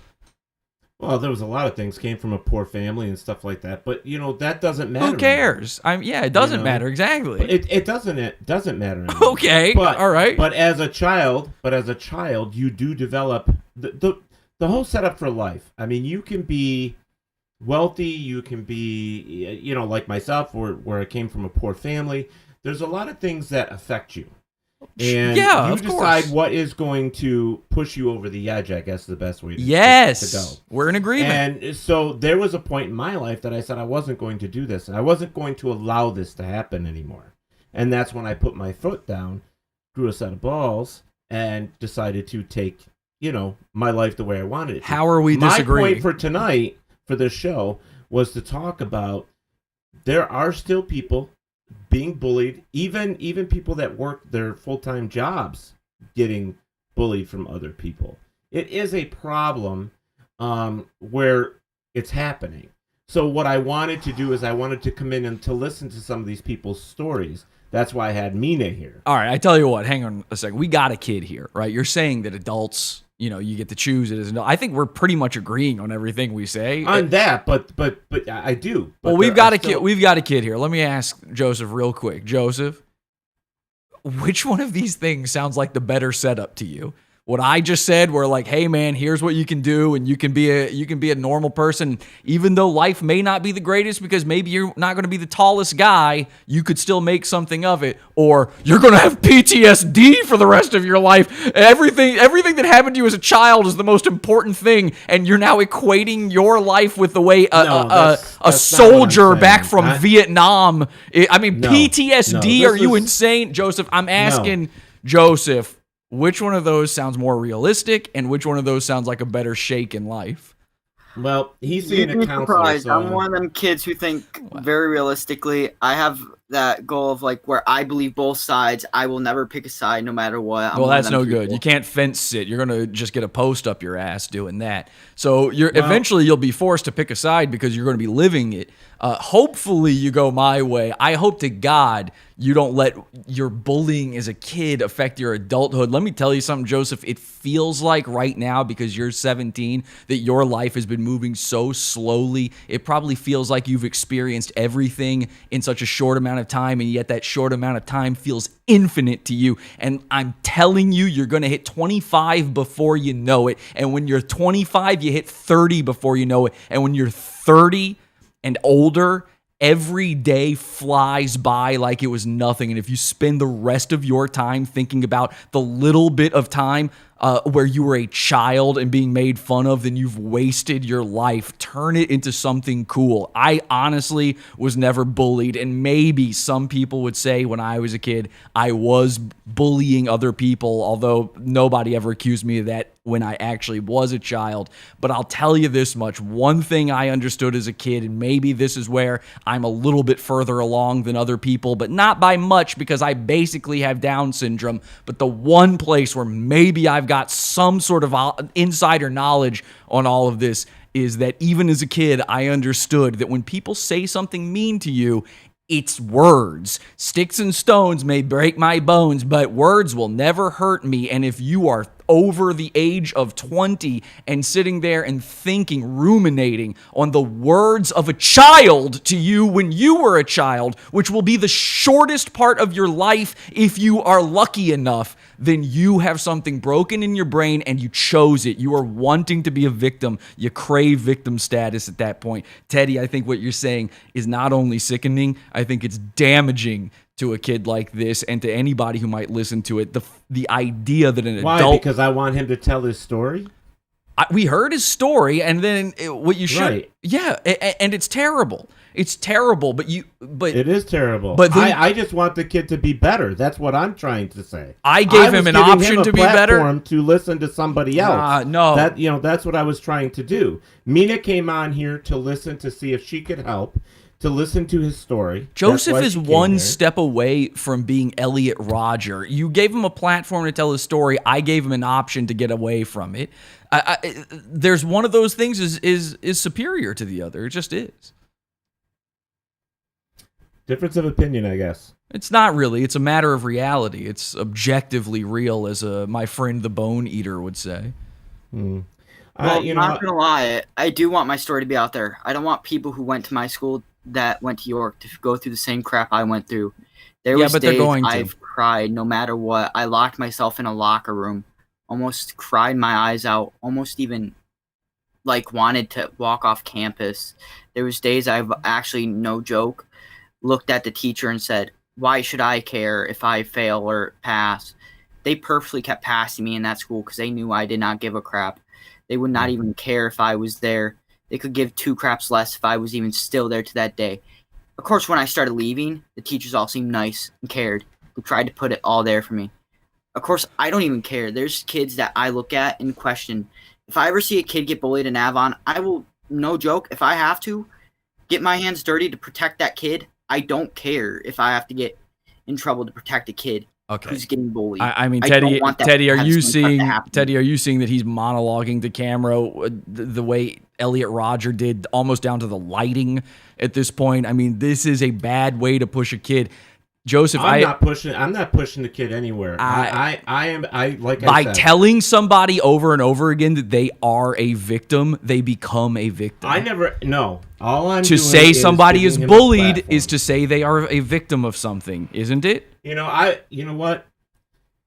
Well, there was a lot of things. Came from a poor family and stuff like that. But that doesn't matter. Who cares? It doesn't matter exactly. It doesn't matter anymore. Okay, but, all right. But as a child, you do develop the whole setup for life. I mean, you can be wealthy. You can be, like myself, where I came from a poor family. There's a lot of things that affect you. And you decide what is going to push you over the edge, I guess is the best way to go. We're in agreement. And so there was a point in my life that I said I wasn't going to do this. And I wasn't going to allow this to happen anymore. And that's when I put my foot down, grew a set of balls, and decided to take, my life the way I wanted it to. How are we disagreeing? My point for tonight, for this show, was to talk about there are still people being bullied, even people that work their full-time jobs getting bullied from other people. It is a problem where it's happening. So what I wanted to do is I wanted to come in and to listen to some of these people's stories. That's why I had Mina here. All right, I tell you what, hang on a second. We got a kid here, right? You're saying that adults, you get to choose it as an adult. I think we're pretty much agreeing on everything we say. On that, but I do. But well, we've got a kid. We've got a kid here. Let me ask Joseph real quick. Joseph, which one of these things sounds like the better setup to you? What I just said, where like, hey man, here's what you can do, and you can be a normal person, even though life may not be the greatest, because maybe you're not going to be the tallest guy, you could still make something of it, or you're going to have PTSD for the rest of your life. Everything that happened to you as a child is the most important thing, and you're now equating your life with the way a soldier back from Vietnam. I mean, PTSD. Are you insane, Joseph? I'm asking Joseph. Which one of those sounds more realistic, and which one of those sounds like a better shake in life? Well, he's seeing a counselor. So... I'm one of them kids who think very realistically. I have that goal of like where I believe both sides. I will never pick a side no matter what. Well, that's no good. You can't fence sit. You're going to just get a post up your ass doing that. So eventually you'll be forced to pick a side because you're going to be living it. Hopefully you go my way. I hope to God you don't let your bullying as a kid affect your adulthood. Let me tell you something, Joseph. It feels like right now, because you're 17, that your life has been moving so slowly. It probably feels like you've experienced everything in such a short amount of time, and yet that short amount of time feels infinite to you. And I'm telling you, you're going to hit 25 before you know it. And when you're 25, you hit 30 before you know it. And when you're 30 and older, every day flies by like it was nothing. And if you spend the rest of your time thinking about the little bit of time where you were a child and being made fun of, then you've wasted your life. Turn it into something cool. I honestly was never bullied, and maybe some people would say when I was a kid, I was bullying other people, although nobody ever accused me of that when I actually was a child. But I'll tell you this much. One thing I understood as a kid, and maybe this is where I'm a little bit further along than other people, but not by much because I basically have Down syndrome. But the one place where maybe I've got some sort of insider knowledge on all of this is that even as a kid, I understood that when people say something mean to you, it's words. Sticks and stones may break my bones, but words will never hurt me. And if you are over the age of 20 and sitting there and thinking, ruminating on the words of a child to you when you were a child, which will be the shortest part of your life if you are lucky enough, then you have something broken in your brain and you chose it. You are wanting to be a victim. You crave victim status at that point. Teddy, I think what you're saying is not only sickening, I think it's damaging to a kid like this and to anybody who might listen to it. The idea that an adult... Why? Because I want him to tell his story? We heard his story, and then what you should... Right. Yeah, and it's terrible. It's terrible, but it is terrible. But then, I just want the kid to be better. That's what I'm trying to say. I gave him an option to be better. To listen to somebody else. No, that's what I was trying to do. Mina came on here to listen to see if she could help. to listen to his story. That's Joseph why is she came one here. step away from being Elliot Rodger. You gave him a platform to tell his story. I gave him an option to get away from it. There's one of those things is superior to the other. It just is. Difference of opinion, I guess. It's not really. It's a matter of reality. It's objectively real, as my friend the Bone Eater would say. Hmm. Well, You not gonna lie, I do want my story to be out there. I don't want people who went to my school that went to York to go through the same crap I went through. There Yeah, was but they're days going to. I've cried no matter what. I locked myself in a locker room, almost cried my eyes out, almost even like wanted to walk off campus. There was days I've actually, no joke, looked at the teacher and said, "Why should I care if I fail or pass?" They purposely kept passing me in that school because they knew I did not give a crap. They would not even care if I was there. They could give 2 craps less if I was even still there to that day. Of course, when I started leaving, the teachers all seemed nice and cared, who tried to put it all there for me. Of course, I don't even care. There's kids that I look at and question. If I ever see a kid get bullied in Avon, I will, no joke, if I have to, get my hands dirty to protect that kid. I don't care if I have to get in trouble to protect a kid who's getting bullied. I mean, I Teddy, don't want that Teddy, to are have you something like that seeing? happen. Teddy, are you seeing that he's monologuing to camera the way Elliot Rodger did, almost down to the lighting at this point? I mean, this is a bad way to push a kid. Joseph, I'm not pushing the kid anywhere. I by said, telling somebody over and over again that they are a victim, they become a victim. All I'm to doing say is somebody giving is him a bullied platform. is to say they are a victim of something, isn't it? You know what?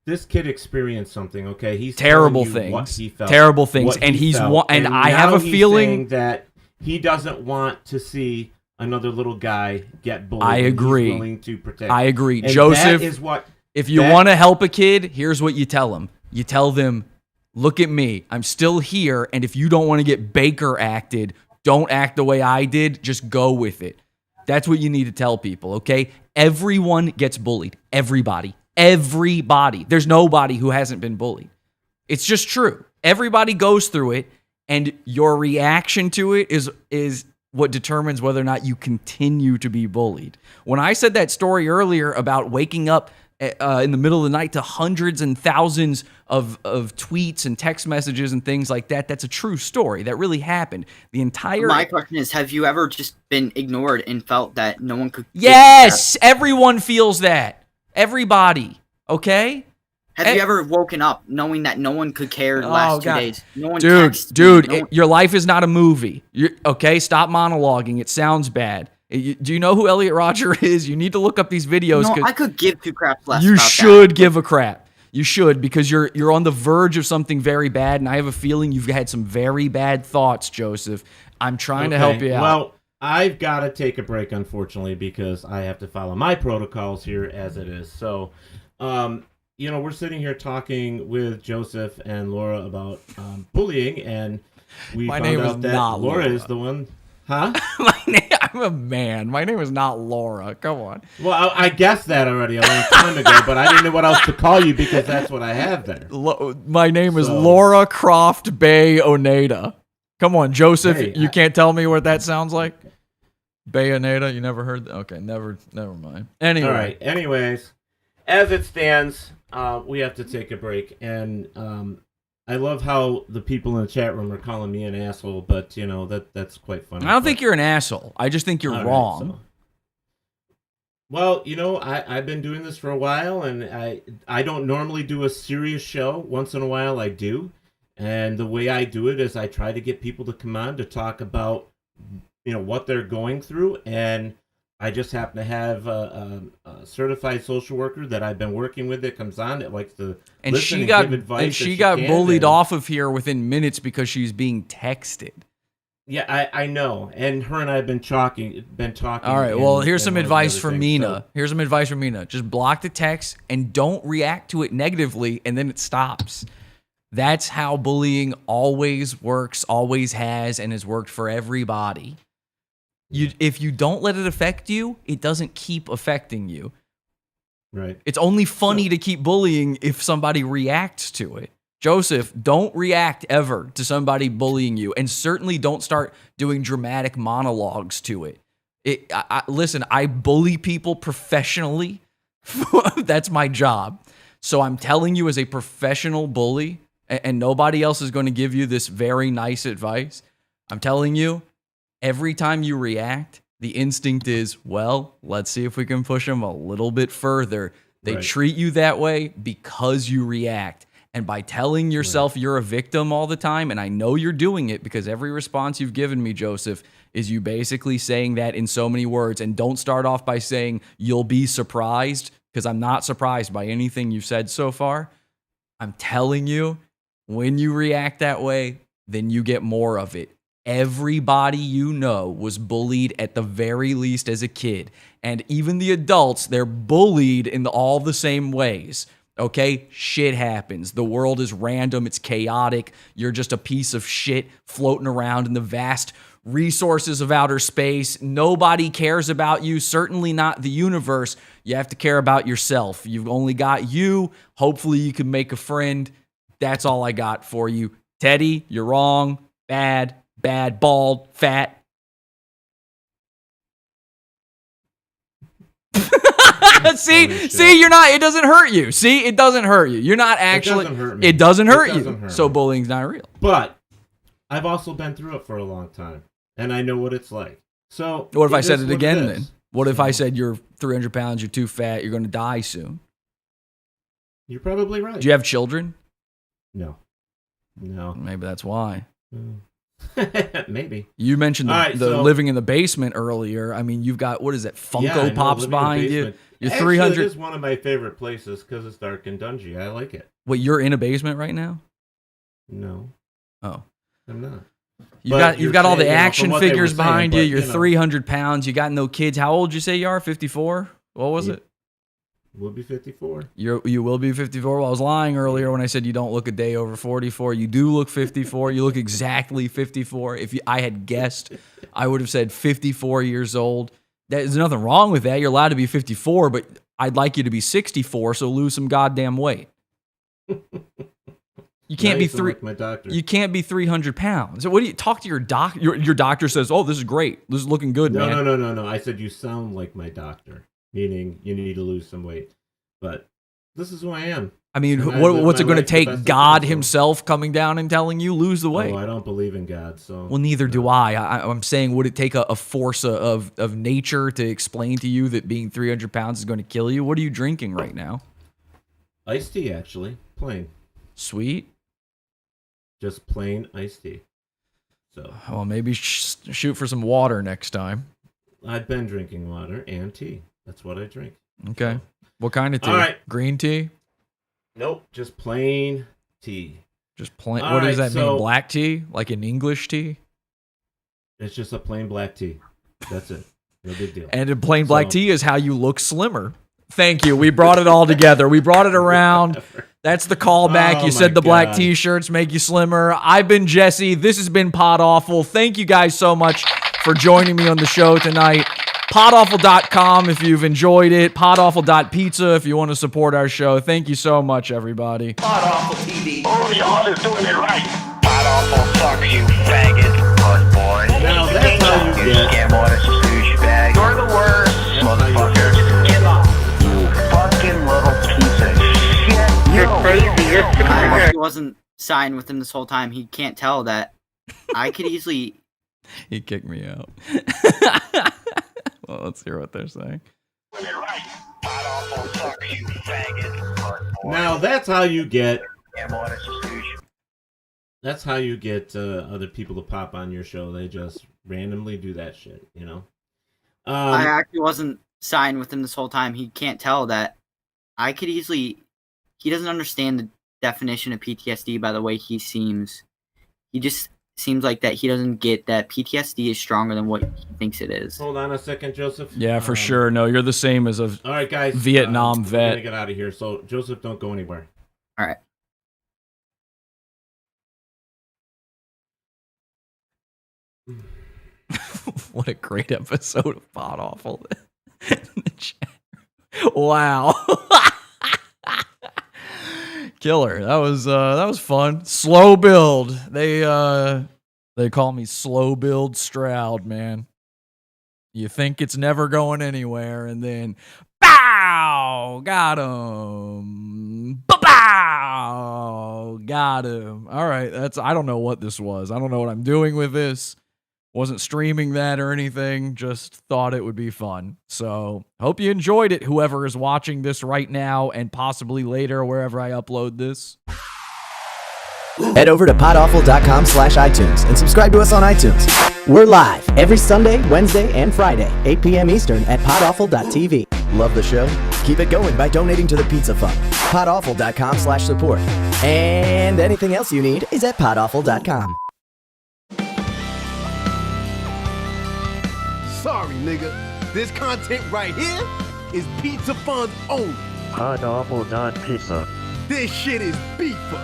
This kid experienced something. Okay, he's Terrible telling you what things. he felt, Terrible things, what and he he's felt, and I have now a he's feeling saying that he doesn't want to see another little guy get bullied. I and agree. He's willing to protect. I agree, And Joseph. That is what. If you want to help a kid, here's what you tell them. You tell them, "Look at me. I'm still here, and if you don't want to get Baker acted, don't act the way I did. Just go with it." That's what you need to tell people, okay? Everyone gets bullied. Everybody. There's nobody who hasn't been bullied. It's just true. Everybody goes through it, and your reaction to it is what determines whether or not you continue to be bullied. When I said that story earlier about waking up in the middle of the night to hundreds and thousands of tweets and text messages and things like that, that's a true story. That really happened. My question is, have you ever just been ignored and felt that no one could... Yes! Everyone feels that. Everybody. Okay? Have you ever woken up knowing that no one could care the last 2 days? No one texted Dude, you, no one... your life is not a movie. Okay? Stop monologuing. It sounds bad. Do you know who Elliot Rodger is? You need to look up these videos. No, I could give 2 craps less You about should that. give a crap. You should, because you're on the verge of something very bad, and I have a feeling you've had some very bad thoughts, Joseph. I'm trying to help you out. Well, I've got to take a break, unfortunately, because I have to follow my protocols here as it is. So, we're sitting here talking with Joseph and Laura about bullying, and we My found name out is that not Laura Laura. is the one. Huh? I'm a man. My name is not Laura. Come on. Well, I guessed that already a long time ago, but I didn't know what else to call you because that's what I have there. My name is Laura Croft Bay Oneda. Come on, Joseph. Hey, you can't tell me what that sounds like? Bay Oneda? You never heard that? Okay, never mind. Anyway. All right. Anyways, as it stands, we have to take a break, and I love how the people in the chat room are calling me an asshole, but that's quite funny. I don't think you're an asshole. I just think you're All wrong. right, so. Well, I've been doing this for a while, and I don't normally do a serious show. Once in a while, I do, and the way I do it is I try to get people to come on to talk about what they're going through, and I just happen to have a certified social worker that I've been working with that comes on that likes to And listen she and got give advice. and she if got can, bullied and- off of here within minutes because she's being texted. Yeah, I know. And her and I have been talking. All right. Well, and- here's and some one of the advice other from things, Mina. so- Here's some advice from Mina. Just block the text and don't react to it negatively, and then it stops. That's how bullying always works, always has, and has worked for everybody. If you don't let it affect you, it doesn't keep affecting you. Right. It's only funny to keep bullying if somebody reacts to it. Joseph, don't react ever to somebody bullying you, and certainly don't start doing dramatic monologues to it. Listen, I bully people professionally. That's my job. So I'm telling you, as a professional bully, and nobody else is going to give you this very nice advice. I'm telling you, every time you react, the instinct is, well, let's see if we can push them a little bit further. They treat you that way because you react. And by telling yourself you're a victim all the time, and I know you're doing it because every response you've given me, Joseph, is you basically saying that in so many words. And don't start off by saying you'll be surprised, because I'm not surprised by anything you've said so far. I'm telling you, when you react that way, then you get more of it. Everybody you know was bullied at the very least as a kid. And even the adults, they're bullied in all the same ways. Okay? Shit happens. The world is random. It's chaotic. You're just a piece of shit floating around in the vast resources of outer space. Nobody cares about you. Certainly not the universe. You have to care about yourself. You've only got you. Hopefully you can make a friend. That's all I got for you. Teddy, you're wrong. Bad, bald, fat. See, you're not, it doesn't hurt you. See, it doesn't hurt you. You're not actually, it doesn't hurt you. So bullying's not real. But I've also been through it for a long time, and I know what it's like. So what if I said it again then? What if I said you're 300 pounds, you're too fat, you're going to die soon? You're probably right. Do you have children? No. Maybe that's why. Maybe. You mentioned the living in the basement earlier. I mean, you've got, what is that, Funko Pops behind you? You're 300. It is one of my favorite places because it's dark and dungy. I like it. Wait, you're in a basement right now? No. Oh. I'm not. You've got all the action figures behind you. You're 300 pounds. You got no kids. How old did you say you are? 54? What was it? We'll be 54. You will be 54. Well, I was lying earlier when I said you don't look a day over 44. You do look 54. You look exactly 54. I had guessed, I would have said 54 years old. There's nothing wrong with that. You're allowed to be 54, but I'd like you to be 64, so lose some goddamn weight. You can't be You can't be 300 pounds. What do you talk to your doctor? Your doctor says, "Oh, this is great. This is looking good, man." No. I said you sound like my doctor, meaning you need to lose some weight. But this is who I am. I mean, what's it going to take? God himself coming down and telling you lose the weight? Oh, I don't believe in God, so. Well, neither do I. I'm saying, would it take a force of nature to explain to you that being 300 pounds is going to kill you? What are you drinking right now? Iced tea, actually, plain. Sweet. Just plain iced tea. So. Well, maybe shoot for some water next time. I've been drinking water and tea. That's what I drink. Okay. So. What kind of tea? All right. Green tea? Nope. Just plain tea. Just plain. What does that mean? Black tea? Like an English tea? It's just a plain black tea. That's it. No big deal. And a plain black tea is how you look slimmer. Thank you. We brought it all together. We brought it around. That's the callback. You said the black t-shirts make you slimmer. I've been Jesse. This has been Podawful. Thank you guys so much for joining me on the show tonight. Podawful.com if you've enjoyed it. Podawful.pizza if you want to support our show. Thank you so much, everybody. Podawful TV. Oh, y'all is doing it right. Podawful sucks, you faggot. Good boy. Now that's how you get. You're the worst, motherfucker. Give up. You fucking little piece of shit. You're crazy. He wasn't signed with him this whole time. He can't tell that I could easily. He kicked me out. Well, let's hear what they're saying. Now that's how you get. That's how you get other people to pop on your show. They just randomly do that shit, you know. I actually wasn't signed with him this whole time. He can't tell that I could easily. He doesn't understand the definition of PTSD by the way he seems. He just seems like that he doesn't get that PTSD is stronger than what he thinks it is. Hold on a second, Joseph. Yeah, for sure. No, you're the same as a all right, guys, Vietnam vet. We're gonna get out of here. So, Joseph, don't go anywhere. All right. What a great episode of Podawful. Wow. Killer. That was fun. Slow build. They call me Slow Build Stroud, man. You think it's never going anywhere, and then, bow, got him. Bow, got him. All right, I don't know what this was. I don't know what I'm doing with this. Wasn't streaming that or anything. Just thought it would be fun. So hope you enjoyed it, whoever is watching this right now and possibly later wherever I upload this. Head over to podawful.com/iTunes and subscribe to us on iTunes. We're live every Sunday, Wednesday, and Friday, 8 p.m. Eastern at podawful.tv. Love the show? Keep it going by donating to the Pizza Fund. podawful.com/support. And anything else you need is at podawful.com. Sorry, nigga. This content right here is Pizza Fund only. Podawful.pizza. This shit is beefer.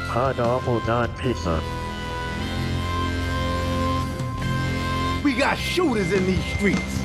Podawful.pizza. We got shooters in these streets.